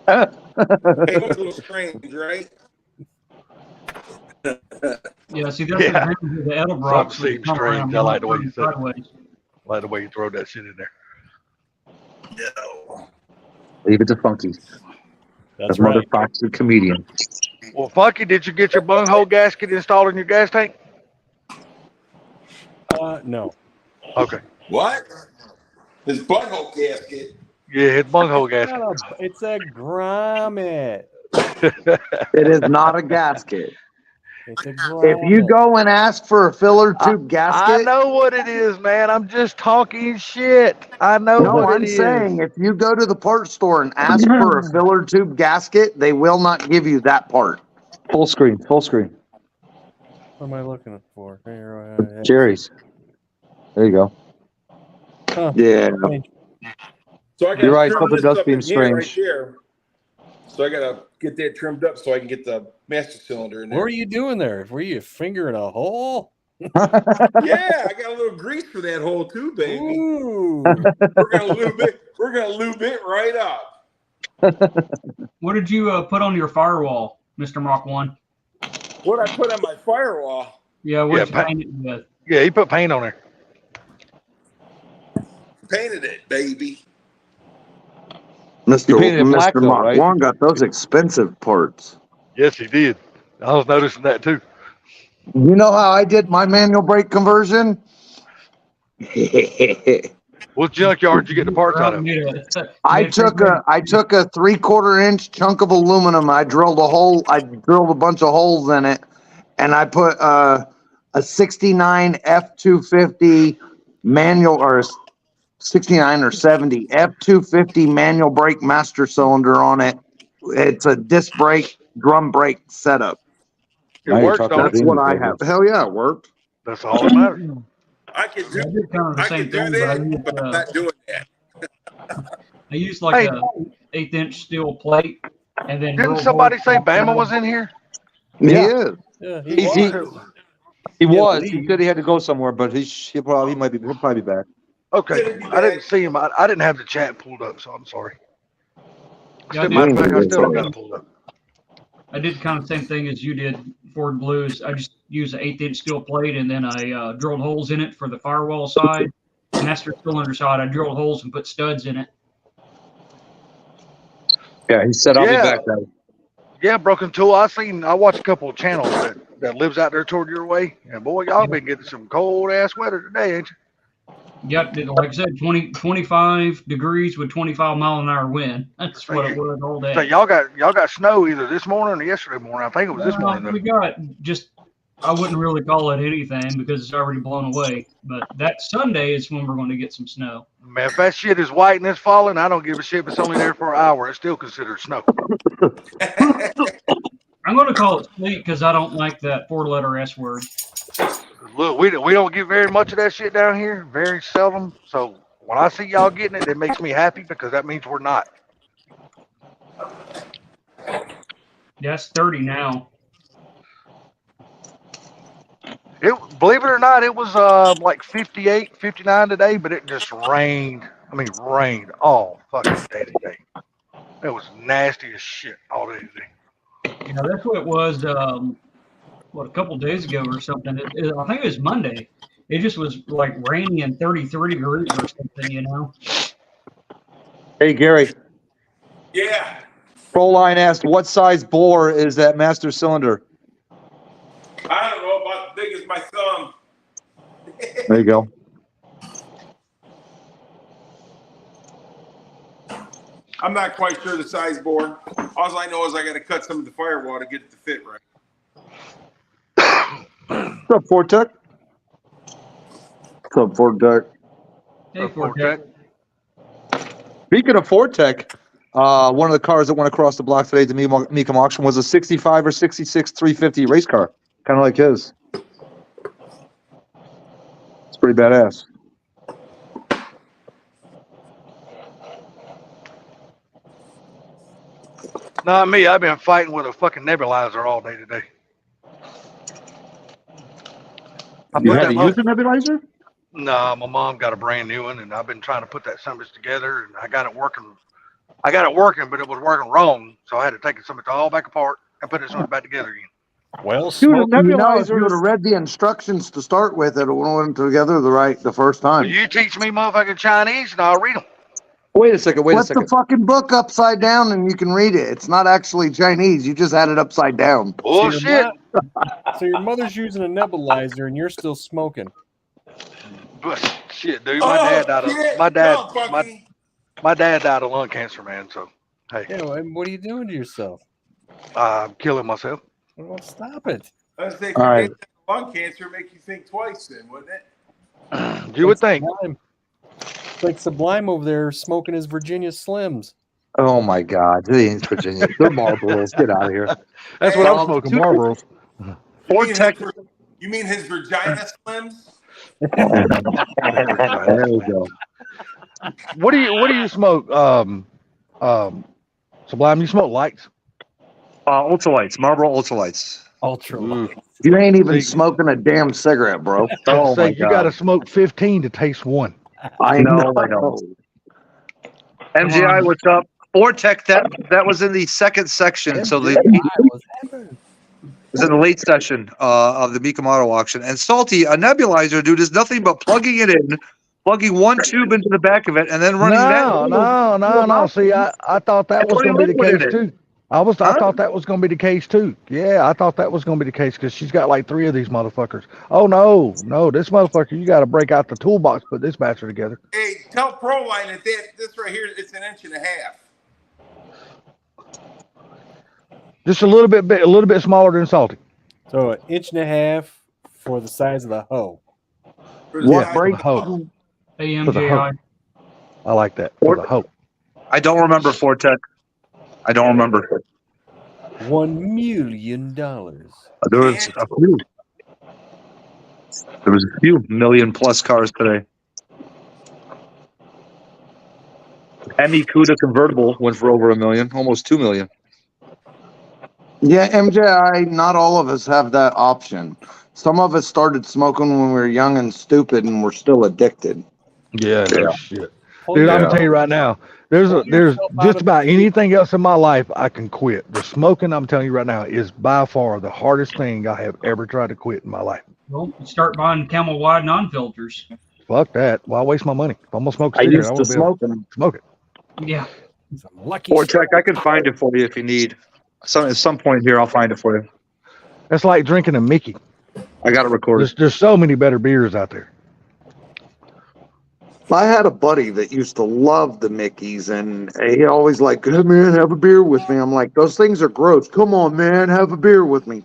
Hey, what's a little strange, right? Yeah, see, that's Yeah. the Edelbrock. Something seems strange. I like the way you said it. I like the way you throw that shit in there. No. Leave it to Funky. That's Mother right. Foxy comedian. Well, Funky, did you get your bunghole gasket installed in your gas tank? No. Okay. What? His butthole gasket. Yeah, his bunghole gasket. It's a grommet. It is not a gasket. It's a grommet. If you go and ask for a filler tube I gasket, know what it is, man. I'm just talking shit. I know no, what I'm it is. saying if you go to the parts store and ask for a filler tube gasket, they will not give you that part. Full screen. Full screen. What am I looking for? Jerry's. There you go. Huh. Yeah. So I got You're right, trim something this does up seem in here, right strange. there. So I gotta get that trimmed up so I can get the master cylinder in What there. were you doing there? Were you fingering a hole? Yeah, I got a little grease for that hole too, baby. Ooh. We're gonna lube it right up. What did you put on your firewall, Mr. Mach 1? What I put on my firewall? Yeah, what Yeah, you paint it with? Yeah, he put paint on there. Painted it, baby. Mr. You painted it black, Mr. though, Mach right? 1 got those expensive parts. Yes, he did. I was noticing that too. You know how I did my manual brake conversion? What junkyard did you get the parts out of? I took a 3/4 inch chunk of aluminum. I drilled a bunch of holes in it, and I put a 69 F250 manual, or 69 or 70 F250 manual brake master cylinder on it. It's a disc brake, drum brake setup. It Now you're works, talking don't That's it? what I have. Hell yeah, it worked. That's all that matters. I can I do did kind of the I same can thing, do but that, but I'm not doing that. I used like Hey. a 1/8" steel plate, and then Didn't drill somebody holes say in the Bama middle. was in here? He Yeah. is. Yeah, He Yeah, was. He leave. said he had to go somewhere, but he'll probably be back. Okay, I didn't see him. I didn't have the chat pulled up, so I'm sorry. Yeah, I Matter of did. fact, I still don't got it pulled up. I did kind of the same thing as you did, Ford Blues. I just used an 1/8 inch steel plate, and then I drilled holes in it for the firewall side. Master cylinder side, I drilled holes and put studs in it. Yeah, he said, "I'll Yeah. be back now." Yeah, Broken Tool. I watch a couple of channels that lives out there toward your way. And boy, y'all been getting some cold ass weather today, ain't you? Yep, like I said, 25 degrees with 25-mile-an-hour wind. That's what it was all day. So y'all got snow either this morning or yesterday morning. I think it was this morning. We got just, I wouldn't really call it anything because it's already blown away. But that Sunday is when we're going to get some snow. Man, if that shit is white and it's falling, I don't give a shit if it's only there for an hour. It's still considered snow. I'm going to call it sleet because I don't like that 4-letter S word. Look, we don't get very much of that shit down here, very seldom. So when I see y'all getting it, it makes me happy because that means we're not. Yeah, it's 30 now. Believe it or not, it was like 58, 59 today, but it just rained. I mean, rained all fucking day today. It was nasty as shit all day today. You know, that's what it was, a couple days ago or something. I think it was Monday. It just was like rainy and 33 degrees or something, you know? Hey, Gary. Yeah. Proline asked, "What size bore is that master cylinder?" I don't know, about as big as my thumb. There you go. I'm not quite sure the size bore. All I know is I got to cut some of the firewall to get it to fit right. What's up, Fortec? What's up, Fortec? Hey, Fortec. Speaking of Fortec, one of the cars that went across the block today at the Mecum auction was a 65 or 66 350 race car, kind of like his. It's pretty badass. Not me. I've been fighting with a fucking nebulizer all day today. You had to use a nebulizer? No, my mom got a brand new one, and I've been trying to put that summons together, and I got it working, but it was working wrong, so I had to take it all back apart and put it back together again. Well, Dude, smoke, if you would have read the instructions to start with, it would have went together the first time. You teach me motherfucking Chinese, and I'll read them. Wait a second. Flip the fucking book upside down and you can read it. It's not actually Chinese. You just had it upside down. Bullshit. So your mother's using a nebulizer and you're still smoking. Shit, dude. My dad died of lung cancer, man. So, hey. Yeah, and what are you doing to yourself? I'm killing myself. Well, stop it. Let's say All right. lung cancer make you think twice then, wouldn't it? You would think. It's like Sublime over there smoking his Virginia Slims. Oh my God, they ain't Virginia. They're Marlboros. Get out of here. That's what I'm smoking, Marlboros. You mean his vagina slims? There we go. What do you smoke? Sublime, you smoke lights? Ultralights, Marlboro Ultralights. Ultra light. You ain't even smoking a damn cigarette, bro. Oh my You got to smoke 15 to taste one. I know. MGI, what's up? Fortec, that was in the second section. So it was in the late session of the Mecum Auto auction. And Salty, a nebulizer, dude, is nothing but plugging it in, plugging one tube into the back of it, and then running No. See, I thought that was going to be the case too. I thought that was going to be the case too. Yeah, I thought that was going to be the case because she's got like 3 of these motherfuckers. Oh no, this motherfucker, you got to break out the toolbox, put this battery together. Hey, tell Proline that this right here, it's 1.5 inches. Just a little bit smaller than Salty. So 1.5 inches for the size of the hoe. What break? Hoe. AMJI. I like that. For the hoe. I don't remember Fortec. I don't remember. $1 million. There was a few. There was a few million-plus cars today. Hemi Cuda convertible went for over $1 million, almost $2 million. Yeah, MJI, not all of us have that option. Some of us started smoking when we were young and stupid and we're still addicted. Yeah, no shit. Oh, Dude, I'm yeah. gonna tell you right now, There's Pull there's yourself out just of about the- anything else in my life I can quit. The smoking, I'm telling you right now, is by far the hardest thing I have ever tried to quit in my life. Well, start buying Camel Wide non-filters. Fuck that. Why waste my money? If I'm gonna smoke a I cigarette, I used to want to be able smoke them. to smoke it. Yeah. Some lucky Or check, I can find it for you if you need. At some point here, I'll find it for you. That's like drinking a Mickey. I got it recorded. There's so many better beers out there. I had a buddy that used to love the Mickeys, and he always like, "Hey man, have a beer with me." I'm like, "Those things are gross. Come on, man, have a beer with me."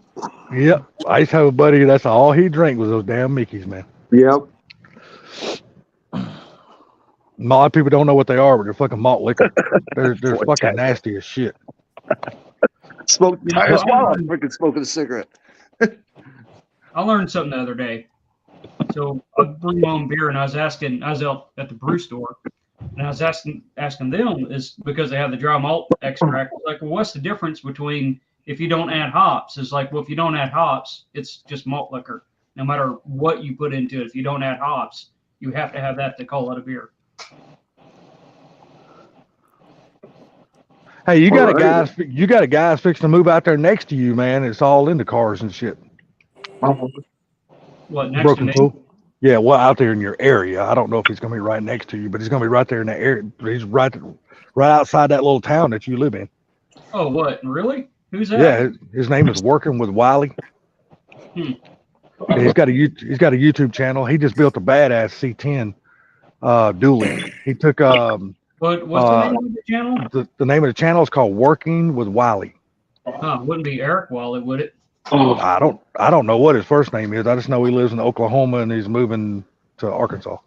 Yep. I used to have a buddy. That's all he drank was those damn Mickeys, man. Yep. A lot of people don't know what they are, but they're fucking malt liquor. They're Boy, fucking Ted. nasty as shit. Smoke You know, tires I- while I'm freaking smoking a cigarette. I learned something the other day. So I bring my own beer, and I was out at the brew store, and I was asking them is because they have the dry malt extract. Like, well, what's the difference between if you don't add hops? It's like, well, if you don't add hops, it's just malt liquor. No matter what you put into it, if you don't add hops, you have to have that to call it a beer. Hey, you got a Alright. guy fixing to move out there next to you, man. It's all into cars and shit. What next Broken to me? tool. Yeah, well, out there in your area. I don't know if he's gonna be right next to you, but he's gonna be right there in that area. He's right outside that little town that you live in. Oh, what? Really? Who's that? Yeah, his name is Working with Wiley. Hmm. Yeah, he's got a YouTube channel. He just built a badass C10 dually. He took What's the name of the channel? the name of the channel is called Working with Wiley. Huh, wouldn't be Eric Wally, would it? I don't know what his first name is. I just know he lives in Oklahoma and he's moving to Arkansas.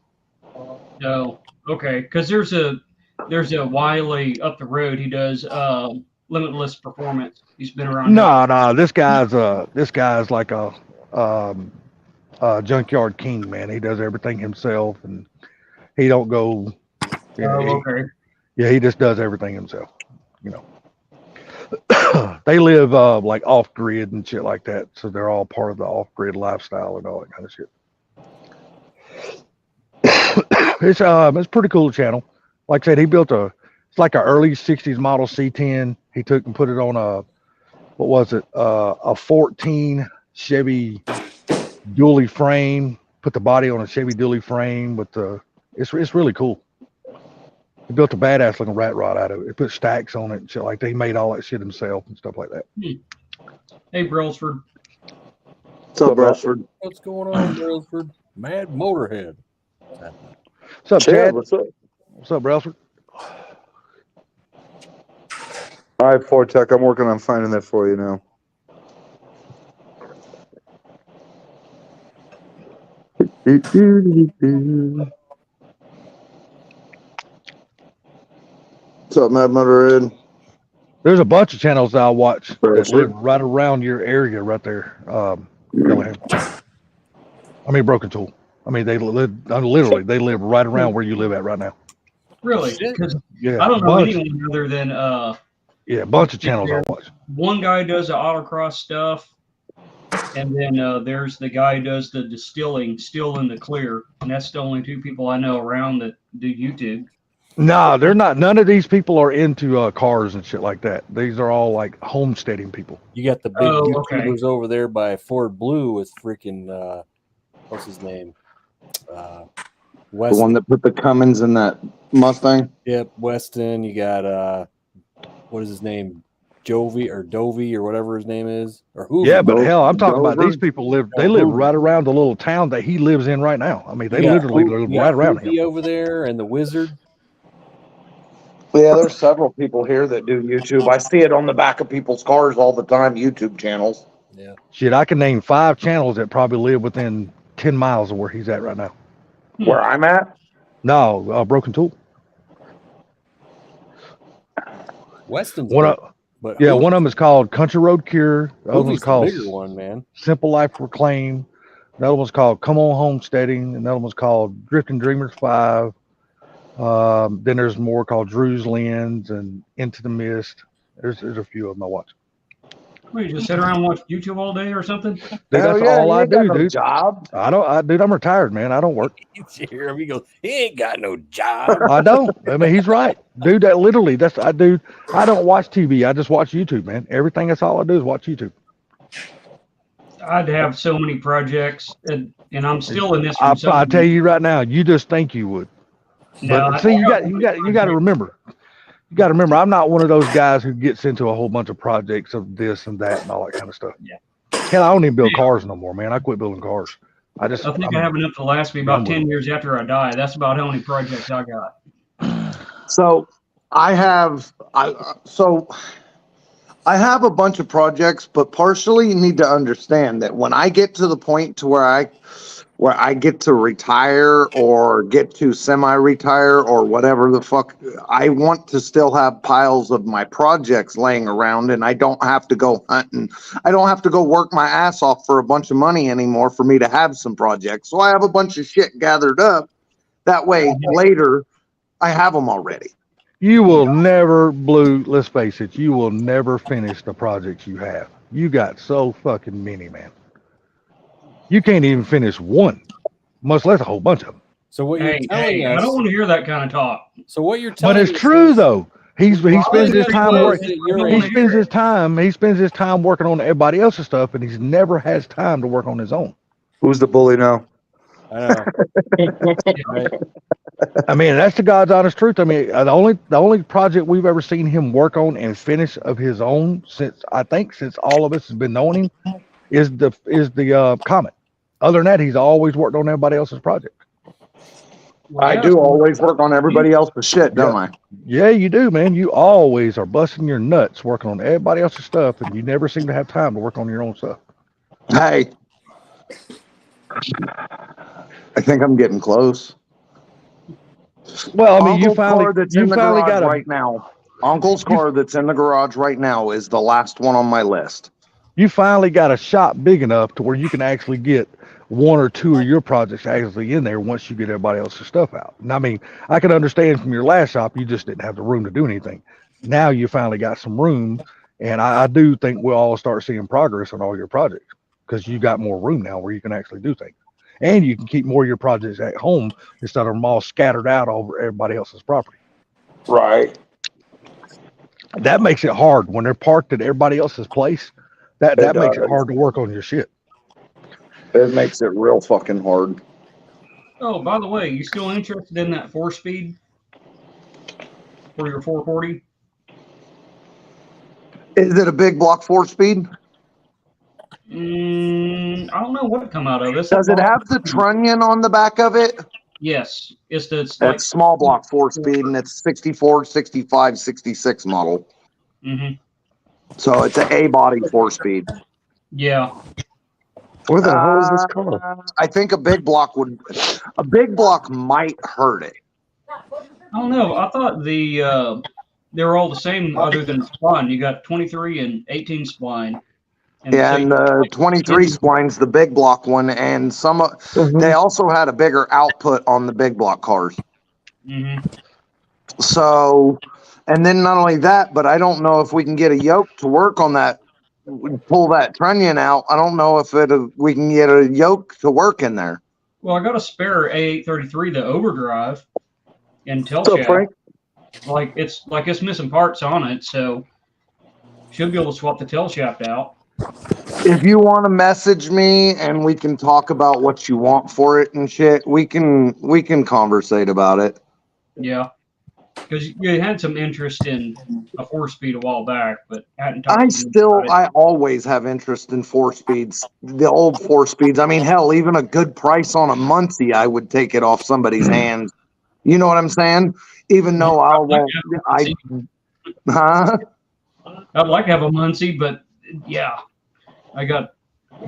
No. Okay, because there's a Wiley up the road. He does Limitless Performance. He's been around. No, this guy's like a junkyard king, man. He does everything himself, and he don't go. Okay. Yeah, he just does everything himself. You know, they live like off grid and shit like that, so they're all part of the off grid lifestyle and all that kind of shit. It's a pretty cool channel. Like I said, he built it's like an early '60s model C10. He took and put it on a a 14 Chevy dually frame. Put the body on a Chevy dually frame with it's really cool. He built a badass looking rat rod out of it. He put stacks on it and shit like that. He made all that shit himself and stuff like that. Hey, Brailsford. What's up, Bradford? What's going on, Brailsford? Mad Motorhead. What's up, Chad? What's up? What's up, Brailsford? All right, Fortech, I'm working on finding that for you now. What's up, Mad Motorhead? There's a bunch of channels that I watch that Brailsford. live right around your area right there. Bellingham. I mean, Broken Tool. I mean, they live literally. They live right around where you live at right now. Really? Because Yeah, I don't know bunch, anyone other than yeah, a bunch of channels I watch. one guy does the autocross stuff, and then there's the guy who does the distilling, Still in the Clear, and that's the only two people I know around that do YouTube. No, they're not. None of these people are into cars and shit like that. These are all like homesteading people. You got the big Oh, okay. YouTubers over there by Ford Blue with freaking what's his name? The Weston. one that put the Cummins in that Mustang? Yep, Weston. You got what is his name? Dovey or whatever his name is, or who? Yeah, but Dover- hell, I'm talking about Dover? these people live. They live right around the little town that he lives in right now. I mean, they literally live right around him. over there, and the Wizard. Yeah, there's several people here that do YouTube. I see it on the back of people's cars all the time, YouTube channels. Yeah, Shit, I can name 5 channels that probably live within 10 miles of where he's at right now. Where I'm at? No, Broken Tool. Weston's One big, of, but yeah, one of them is called Country Road Cure. The other one's Hoovie's the called bigger one, man. Simple Life Reclaim. Another one's called Come On Homesteading. Another one's called Drifting Dreamers 5. Then there's more called Drew's Lens and Into the Mist. There's a few of them I watch. What, you just sit around and watch YouTube all day or something? Dude, Hell that's yeah, all you I ain't got do, no dude. Job. Dude, I'm retired, man. I don't work. You hear him? He goes, he ain't got no job. I don't. I mean, he's right, dude. That literally, dude. I don't watch TV. I just watch YouTube, man. Everything. That's all I do is watch YouTube. I'd have so many projects, and I'm still in this. I from tell you right now, you just think you would. No, But see, you got to remember. You got to remember, I'm not one of those guys who gets into a whole bunch of projects of this and that and all that kind of stuff. Yeah. Hell, I don't even build cars no more, man. I quit building cars. I think I have enough to last me about 10 years after I die. That's about how many projects I got. So I have a bunch of projects, but partially you need to understand that when I get to the point to where I get to retire or get to semi-retire or whatever the fuck, I want to still have piles of my projects laying around, and I don't have to go hunting. I don't have to go work my ass off for a bunch of money anymore for me to have some projects. So I have a bunch of shit gathered up. That way later I have them already. You will never, Blue, let's face it, you will never finish the projects you have. You got so fucking many, man. You can't even finish one, much less a whole bunch of them. So what you're telling I us? don't want to hear that kind of talk. So what you're telling? But it's us true is- though. He spends his time Because working. at your He age- spends his time working on everybody else's stuff, and he's never has time to work on his own. Who's the bully now? I know. Right. I mean, that's the God's honest truth. I mean, the only project we've ever seen him work on and finish of his own since all of us has been knowing him is the Comet. Other than that, he's always worked on everybody else's project. I do always work on everybody else's shit, don't I? Yeah, you do, man. You always are busting your nuts working on everybody else's stuff, and you never seem to have time to work on your own stuff. Hey, I think I'm getting close. Well, I mean, Uncle's you finally car that's in the got garage a right now. Uncle's car that's in the garage right now is the last one on my list. you finally got a shop big enough to where you can actually get one or two of your projects actually in there once you get everybody else's stuff out. And I mean, I can understand from your last shop, you just didn't have the room to do anything. Now you finally got some room, and I do think we'll all start seeing progress on all your projects because you got more room now where you can actually do things. And you can keep more of your projects at home instead of them all scattered out over everybody else's property. Right. That makes it hard when they're parked at everybody else's place. That makes it hard to work on your shit. It makes it real fucking hard. Oh, by the way, you still interested in that 4-speed for your 440? Is it a big block 4-speed? I don't know what come out of this. Does it have the trunnion on the back of it? Yes, it's It's like. small block 4-speed, and it's 64, 65, 66 model. hmm So it's an A body 4-speed. Yeah. Where the hell is this car? I think a big block might hurt it. I don't know. I thought they were all the same other than spline. You got 23 and 18 spline. And And the 23 spline's the big block one, and they also had a bigger output on the big block cars. hmm So, and then not only that, but I don't know if we can get a yoke to work on that, pull that trunnion out. I don't know if we can get a yoke to work in there. Well, I got a spare A833, the overdrive, and tail What's up, shaft. Frank? It's missing parts on it, so should be able to swap the tail shaft out. If you want to message me and we can talk about what you want for it and shit, we can conversate about it. Yeah, because you had some interest in a 4-speed a while back, but hadn't talked to you about it. I always have interest in 4-speeds, the old 4-speeds. I mean, hell, even a good price on a Muncie, I would take it off somebody's hands. You know what I'm saying? Even though huh? I'd like to have a Muncie, but yeah, I got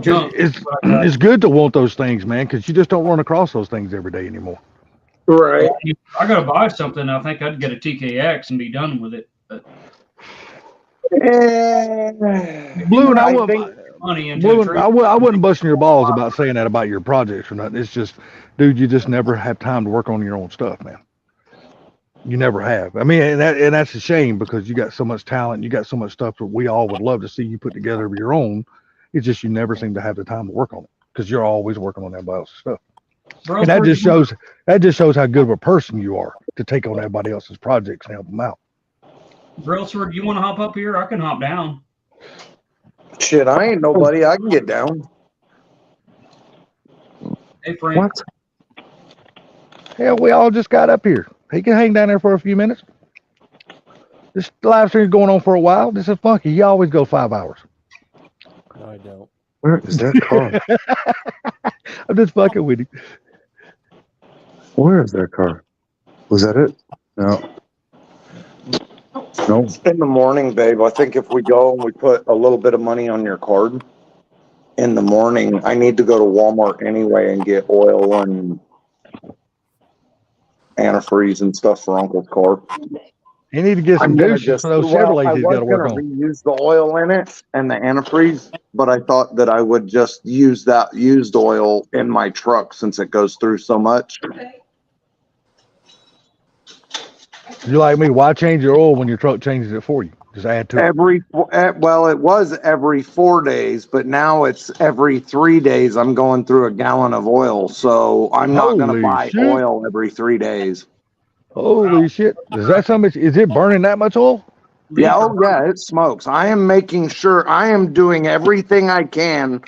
junk. It's good to want those things, man, because you just don't run across those things every day anymore. Right. I gotta buy something. I think I'd get a TKX and be done with it. But Blue and I I wouldn't. think- money into Blue a and tree. I wouldn't busting your balls about saying that about your projects or nothing. It's just, dude, you just never have time to work on your own stuff, man. You never have. I mean, and that's a shame because you got so much talent. You got so much stuff that we all would love to see you put together of your own. It's just you never seem to have the time to work on it because you're always working on everybody else's stuff. Bro, And that just shows how good of a person you are to take on everybody else's projects and help them out. Brailsford, you want to hop up here? I can hop down. Shit, I ain't nobody. I can get down. Hey, Frank. What? Hell, we all just got up here. He can hang down there for a few minutes. This live stream's going on for a while. This is funky. He always go 5 hours. No, I don't. Where is that car? I'm just fucking with you. Where is that car? Was that it? No. No. In the morning, babe, I think if we go and we put a little bit of money on your card in the morning, I need to go to Walmart anyway and get oil and antifreeze and stuff for Uncle's car. You need to get some douches for those Chevrolets he's got to work on. Reuse the oil in it and the antifreeze, but I thought that I would just use that used oil in my truck since it goes through so much. You're like me. Why change your oil when your truck changes it for you? Just add to it. Well, it was every 4 days, but now it's every 3 days. I'm going through a gallon of oil, so I'm not going to Holy buy shit. oil every 3 days. Holy shit. Is that something? Is it burning that much oil? Yeah, oh yeah, it smokes. I am making sure I am doing everything I can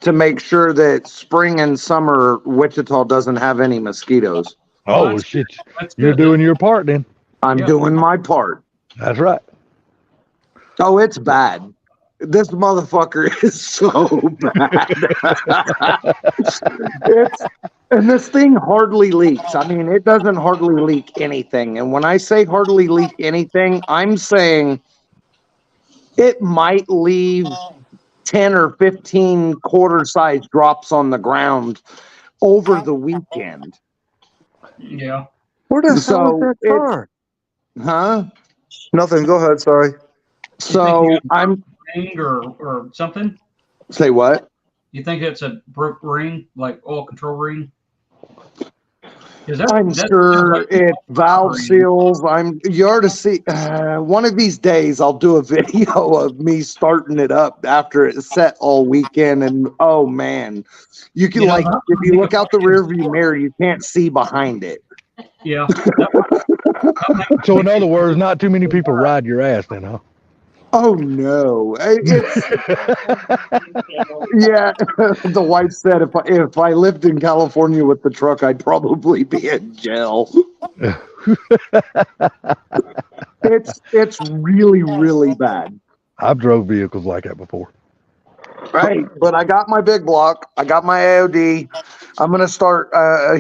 to make sure that spring and summer Wichita doesn't have any mosquitoes. Oh, that's shit. That's You're good. doing your part then. I'm Yeah. doing my part. That's right. Oh, it's bad. This motherfucker is so bad. And this thing hardly leaks. I mean, it doesn't hardly leak anything. And when I say hardly leak anything, I'm saying it might leave 10 or 15 quarter-size drops on the ground over the weekend. Yeah. Where the hell So is that car? Huh? Nothing. Go ahead. Sorry. So I'm Ring or something? say what? You think it's a broke ring, like oil control ring? I'm sure it's valve seals. You ought to see one of these days I'll do a video of me starting it up after it's set all weekend, and oh man, you can if you look out the rear view mirror, you can't see behind it. Yeah. So in other words, not too many people ride your ass then, huh? Oh no. Yeah, the wife said if I lived in California with the truck, I'd probably be in jail. It's really, really bad. I've drove vehicles like that before. Right, but I got my big block. I got my AOD. I'm gonna start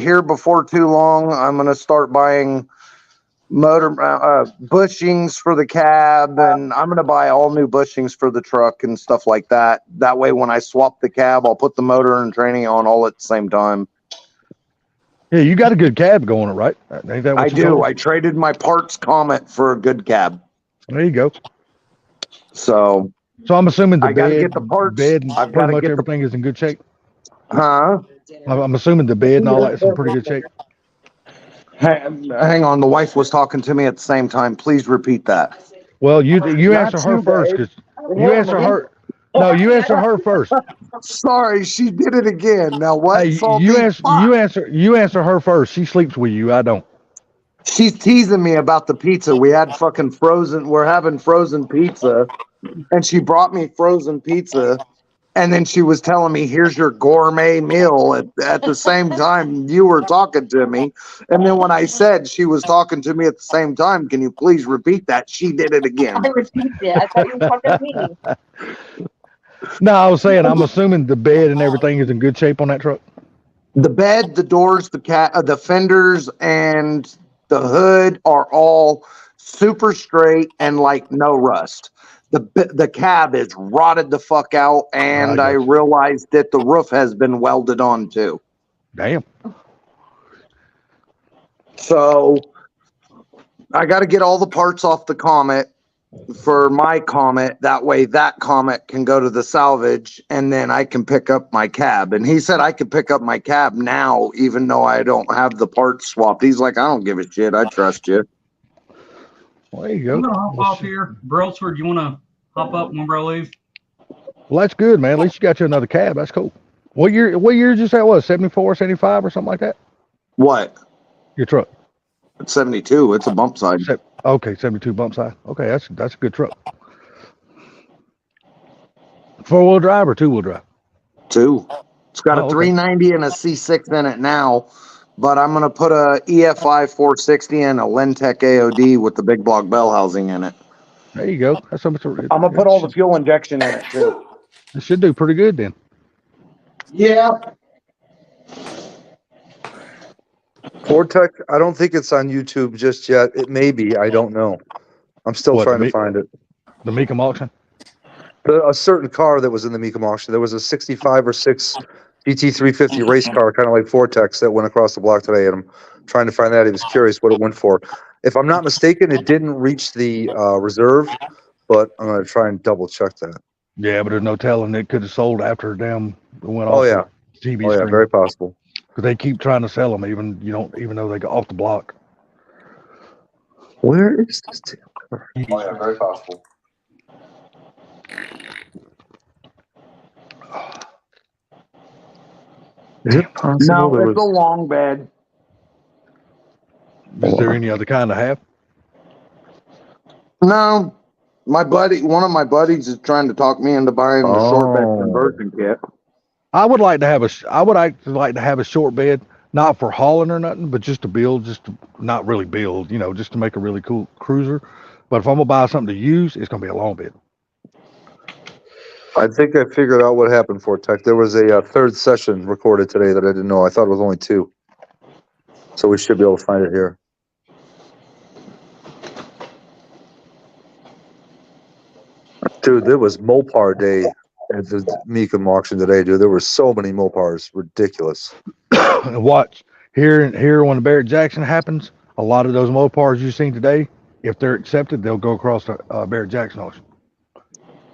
here before too long. I'm gonna start buying motor bushings for the cab, and I'm gonna buy all new bushings for the truck and stuff like that. That way, when I swap the cab, I'll put the motor and training on all at the same time. Yeah, you got a good cab going, right? Ain't that what I you do. told me? I traded my parts Comet for a good cab. There you go. So So I'm assuming the I gotta bed, get the parts. bed, and I've pretty gotta much get the- everything is in good shape. huh? I'm assuming the bed and all that's in pretty good shape. Hang on, the wife was talking to me at the same time. Please repeat that. Well, you Not answer her you, first, babe. because you answer her. No, you answer her first. Sorry, she did it again. Now what? Hey, Salty? you answer her first. She sleeps with you. I don't. She's teasing me about the pizza. We had fucking frozen. We're having frozen pizza, and she brought me frozen pizza, and then she was telling me, "Here's your gourmet meal." At the same time, you were talking to me, and then when I said she was talking to me at the same time, can you please repeat that? She did it again. I repeated it. I thought you were talking to me. No, I was saying I'm assuming the bed and everything is in good shape on that truck. The bed, the doors, the fenders, and the hood are all super straight and like no rust. The cab is rotted the fuck out, and I realized that the roof has been welded on too. Damn. So I got to get all the parts off the Comet for my Comet. That way that Comet can go to the salvage, and then I can pick up my cab. And he said I could pick up my cab now, even though I don't have the parts swapped. He's like, I don't give a shit. I trust you. Well, there you I'm go. gonna hop off here. Brailsford, you want to hop up whenever I leave? Well, that's good, man. At least you got you another cab. That's cool. What year did you say it was? 74, 75 or something like that? What? Your truck. It's 72. It's a bump side. Okay, 72 bump side. Okay, that's a good truck. 4-wheel drive or 2-wheel drive? 2. It's got Oh, a okay. 390 and a C6 in it now, but I'm gonna put a EFI 460 and a Lentec AOD with the big block bell housing in it. There you go. That's something. I'm gonna put all the fuel injection in it too. It should do pretty good then. Yeah. Ford Tech, I don't think it's on YouTube just yet. It may be. I don't know. I'm still What, trying the to find it. The Mecum auction. A certain car that was in the Mecum auction. There was a 65 or 6 GT350 race car, kind of like Vortex, that went across the block today, and I'm trying to find that. He was curious what it went for. If I'm not mistaken, it didn't reach the reserve, but I'm going to try and double check that. Yeah, but there's no telling it could have sold after it went off. Oh yeah, the TV oh yeah, screen. very possible. Because they keep trying to sell them, even though they go off the block. Where is this damn car? Oh yeah, very possible. Is it possible? No, there it's a was- long bed. Is there any other kind to have? No, one of my buddies is trying to talk me into buying the short bed Oh. conversion kit. I would like to have a short bed, not for hauling or nothing, but just to build, not really build, just to make a really cool cruiser. But if I'm gonna buy something to use, it's gonna be a long bed. I think I figured out what happened for Tech. There was a third session recorded today that I didn't know. I thought it was only 2. So we should be able to find it here. Dude, there was Mopar Day at the Mecum auction today, dude. There were so many Mopars. Ridiculous. And watch here when the Barrett Jackson happens, a lot of those Mopars you've seen today, if they're accepted, they'll go across the Barrett Jackson auction.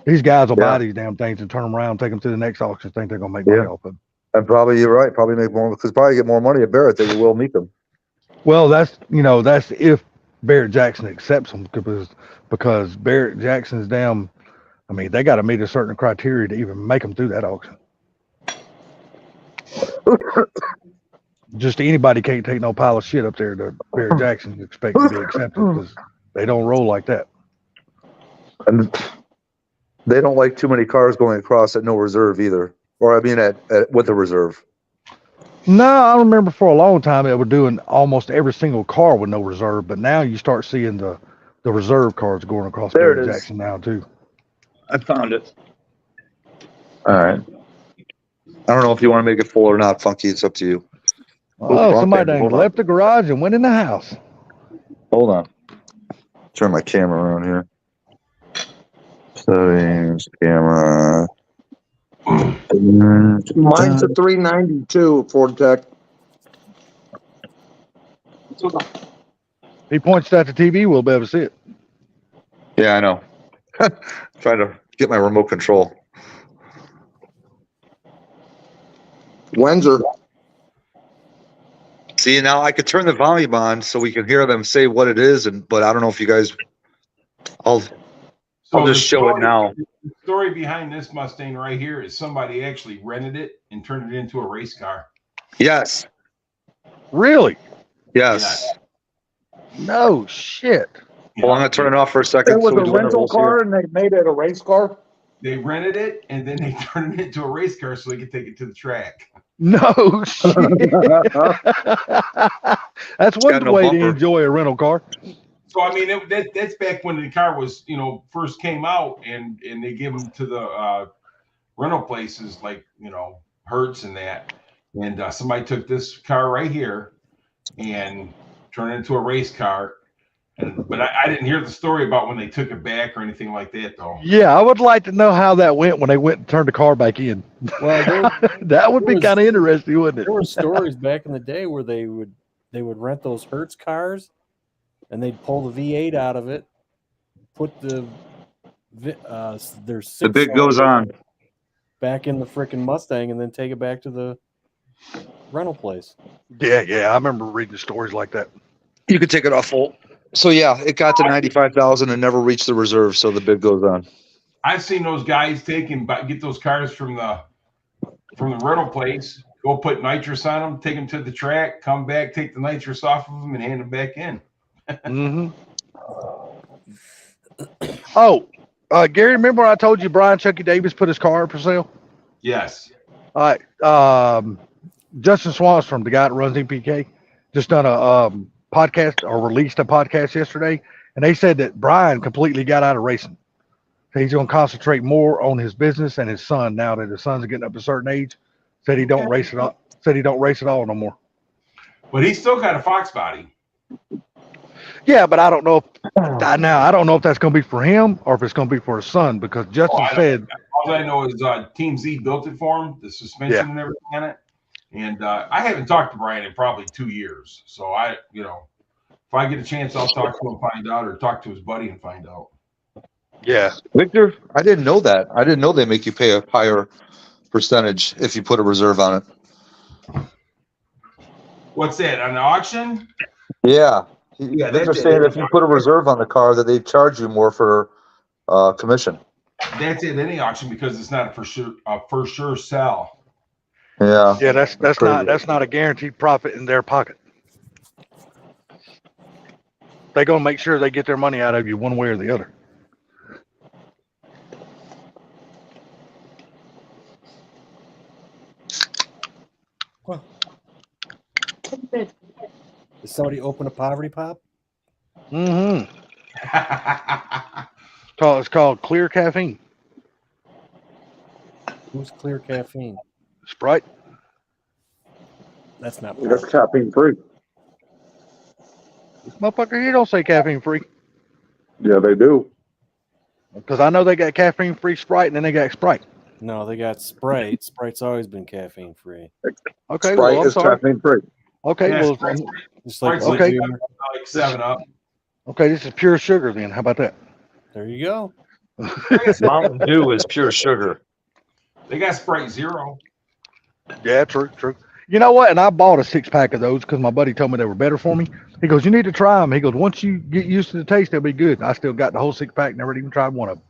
These guys will buy these damn things and turn them around, take them to the next auction, think they're gonna make money off of them. And probably, you're right, probably make more, because probably get more money at Barrett than you will Mecum. Well, that's if Barrett Jackson accepts them, because Barrett Jackson's damn. I mean, they got to meet a certain criteria to even make them through that auction. Just anybody can't take no pile of shit up there to Barrett Jackson expect to be accepted, because they don't roll like that. And they don't like too many cars going across at no reserve either. Or I mean, at with a reserve. No, I remember for a long time they were doing almost every single car with no reserve, but now you start seeing the reserve cars going across There it Barrett is. Jackson now too. I found it. All right. I don't know if you want to make it full or not, Funky. It's up to you. Oh, somebody done hold on. left the garage and went in the house. Hold on. Turn my camera around here. Settings, camera. Mine's a 392 Ford Tech. He points at the TV, we'll be able to see it. Yeah, I know. Trying to get my remote control. Windsor. See, now I could turn the volume on so we can hear them say what it is, but I don't know if you guys. I'll So just the show it now. The story behind this Mustang right here is somebody actually rented it and turned it into a race car. Yes. Really? Yes. No shit. Well, I'm gonna turn it off for a second. It was so we a do rental intervals here. car and they made it a race car. They rented it and then they turned it into a race car so they could take it to the track. No shit. That's one got no way to bumper. enjoy a rental car. So I mean, that's back when the car was, first came out, and they give them to the rental places like Hertz and that, and somebody took this car right here and turned it into a race car, but I didn't hear the story about when they took it back or anything like that though. Yeah, I would like to know how that went when they went and turned the car back in. Well, That would be was- kind of interesting, wouldn't it? there were stories back in the day where they would rent those Hertz cars, and they'd pull the V8 out of it, put their The bit goes on. back in the freaking Mustang, and then take it back to the rental place. Yeah, I remember reading stories like that. You can take it off full. So yeah, it got to 95,000 and never reached the reserve. So the bid goes on. I've seen those guys get those cars from the rental place, go put nitrous on them, take them to the track, come back, take the nitrous off of them, and hand them back in. Mm-hmm. Oh, Gary, remember I told you Brian Chucky Davis put his car up for sale? Yes. All right. Justin Swanstrom, the guy that runs MPK, just done a podcast or released a podcast yesterday, and they said that Brian completely got out of racing. He's going to concentrate more on his business and his son now that his son's getting up to a certain age. Said he don't race it all. Said he don't race at all no more. But he's still got a Fox body. Yeah, but I don't know. I don't know if that's going to be for him or if it's going to be for his son because Justin said. All I know is Team Z built it for him, the suspension and everything in it. And I haven't talked to Brian in probably 2 years. So if I get a chance, I'll talk to him, find out, or talk to his buddy and find out. Yeah. Victor, I didn't know that. I didn't know they make you pay a higher percentage if you put a reserve on it. What's that, an auction? Yeah. Yeah, Victor's saying if you put a reserve on the car that they charge you more for commission. That's it, any auction, because it's not a for sure sell. Yeah. Yeah, that's not a guaranteed profit in their pocket. They're gonna make sure they get their money out of you one way or the other. Did somebody open a poverty pop? Mm-hmm. It's called Clear Caffeine. Who's Clear Caffeine? Sprite. That's not. That's caffeine free. Motherfucker, you don't say caffeine free. Yeah, they do. Because I know they got caffeine free Sprite and then they got Sprite. No, they got Sprite. Sprite's always been caffeine free. Okay, Sprite well, I'm is sorry. caffeine free. Okay, Yeah, well, Sprite's Just like Sprite's okay. like 7-Up. okay, this is pure sugar then. How about that? There you go. Mountain Dew is pure sugar. They got Sprite Zero. Yeah, true. You know what? And I bought a 6-pack of those because my buddy told me they were better for me. He goes, you need to try them. He goes, once you get used to the taste, they'll be good. I still got the whole 6-pack, never even tried one of them.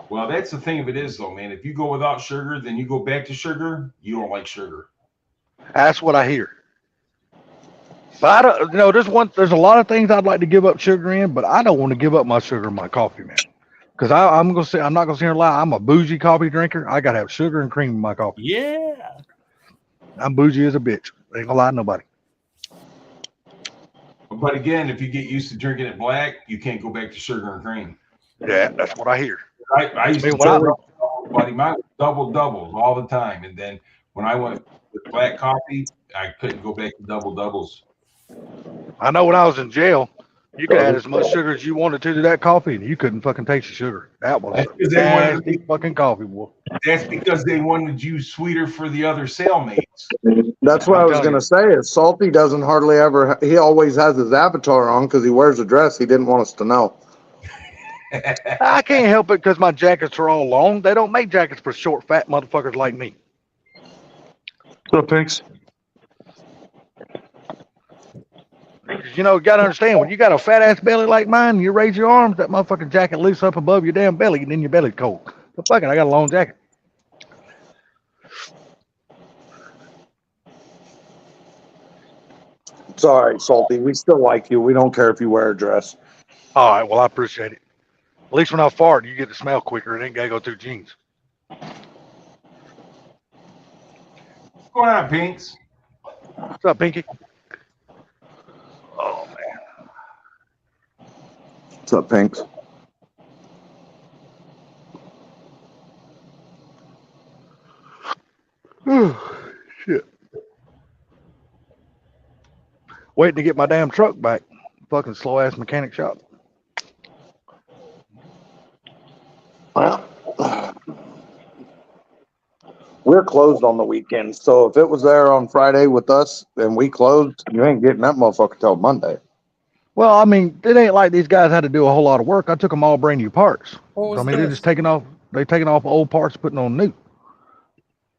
Well, that's the thing of it is, though, man. If you go without sugar, then you go back to sugar, you don't like sugar. That's what I hear. But I don't, there's a lot of things I'd like to give up sugar in, but I don't want to give up my sugar in my coffee, man. Because I'm not gonna sit here and lie. I'm a bougie coffee drinker. I gotta have sugar and cream in my coffee. Yeah. I'm bougie as a bitch. Ain't gonna lie to nobody. But again, if you get used to drinking it black, you can't go back to sugar and cream. Yeah, that's what I hear. I used to when I- buddy, mine was double doubles all the time. And then when I went with black coffee, I couldn't go back to double doubles. I know when I was in jail, you could add as much sugar as you wanted to that coffee, and you couldn't fucking taste the sugar. That was That's 'cause they wanted nasty fucking coffee, boy. That's because they wanted you sweeter for the other cellmates. That's what I'm I was telling gonna say. Is Salty doesn't hardly ever. He always has his avatar on because he wears a dress. He didn't want us to know. I can't help it because my jackets are all long. They don't make jackets for short, fat motherfuckers like me. So, Pinks. You know, you gotta understand, when you got a fat ass belly like mine, you raise your arms, that motherfucking jacket lifts up above your damn belly, and then your belly's cold. But fucking, I got a long jacket. It's all right, Salty. We still like you. We don't care if you wear a dress. All right, well, I appreciate it. At least when I fart, you get the smell quicker. It ain't gotta go through jeans. What's going on, Pinks? What's up, Pinky? Oh man. What's up, Pinks? Shit. Waiting to get my damn truck back. Fucking slow ass mechanic shop. Well, we're closed on the weekend, so if it was there on Friday with us and we closed, you ain't getting that motherfucker till Monday. Well, I mean, it ain't like these guys had to do a whole lot of work. I took them all brand new parts. What was I mean, they're this? just taking off old parts, putting on new.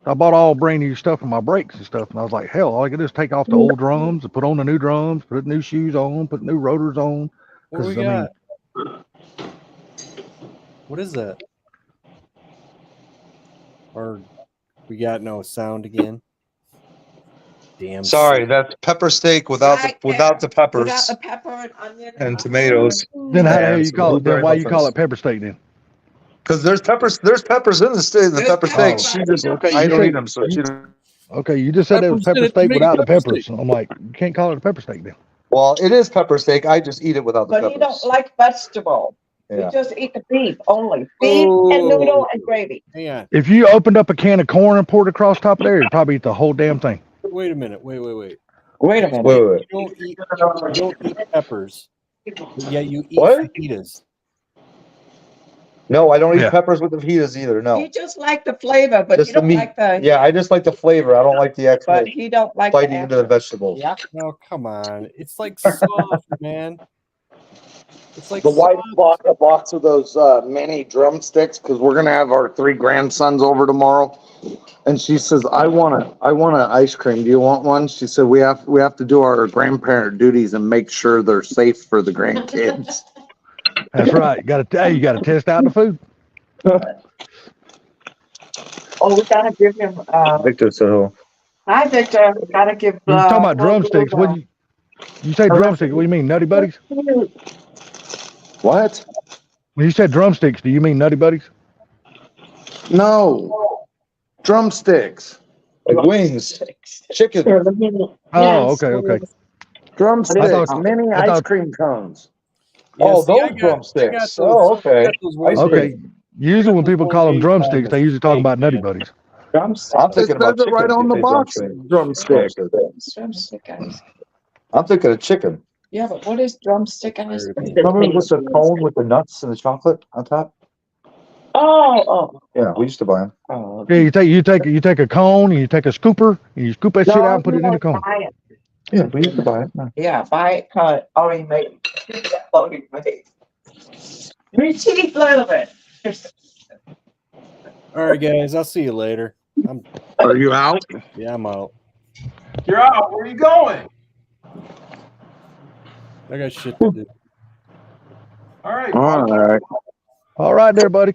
I bought all brand new stuff for my brakes and stuff, and I was like, hell, all I can do is take off the old drums and put on the new drums, put new shoes on, put new rotors on. What do we 'Cause, I mean- got? What is that? Or we got no sound again? Damn. Sorry, that's pepper steak without Right the without the peppers Without the pepper and onion and tomatoes. Then how the hell And you some call it? Then blueberry why you call muffins. it pepper steak then? Because there's peppers in the steak, the There's pepper steak. peppers. She just Okay, I you don't say- eat them, so she. Okay, you just said it was Peppers in pepper it to steak make without the pepper peppers. steak. I'm like, you can't call it a pepper steak then. Well, it is pepper steak. I just eat it without the But peppers. he don't like vegetable. Yeah. He just eat the beef only. Beef and Oh. noodle and gravy. Hang on. If you opened up a can of corn and poured it across top of there, you'd probably eat the whole damn thing. Wait a minute. Wait. Wait a minute. Wait. You don't eat peppers. Yeah, you eat What? fajitas. No, I don't eat Yeah. peppers with the fajitas either. You No. just like the flavor, but Just you the don't meat. like the. Yeah, I just like the flavor. I don't like the actual But he don't like biting into the vegetables. Yeah. No, come on. It's like soft, man. It's like The wife soft. bought a box of those mini drumsticks because we're gonna have our 3 grandsons over tomorrow, and she says, "I want an ice cream. Do you want one?" She said, "We have to do our grandparent duties and make sure they're safe for the grandkids." That's right. You got to test out the food. Oh, we gotta give him, Victor said, "Oh, hi, Victor. We gotta give. You're talking about drumsticks. What you say drumsticks? What do you mean, Nutty Buddies? What? When you said drumsticks, do you mean Nutty Buddies? No, drumsticks. like wings, chicken." Oh, okay. Drumsticks, thought- mini I ice thought- cream cones. Oh, see, I those got drumsticks. those- Oh, okay. I got those ones Okay. that- Usually when people call them drumsticks, they usually talk about Nutty Buddies. I'm It thinking about says it right chicken. on the You say box. drumstick. Drumstick. I'm thinking of chicken. Yeah, but what is drumstick ice cream? Remember with the cone with the nuts and the chocolate on top? Oh, Yeah, we used to buy them. oh. Yeah, you take a cone and you take a scooper and you scoop that shit out and put it in the cone. Buy it. Yeah, we used to buy it. Yeah, buy it, cut, already made. Already made. Me teeth a little bit. All right, guys. I'll see you later. Are you out? Yeah, I'm out. You're out. Where are you going? I got shit to do. All right. All right. All right there, buddy.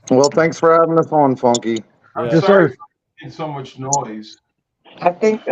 Well, thanks for having us on, Funky. I'm Yes, sorry sir. for making so much noise. I think,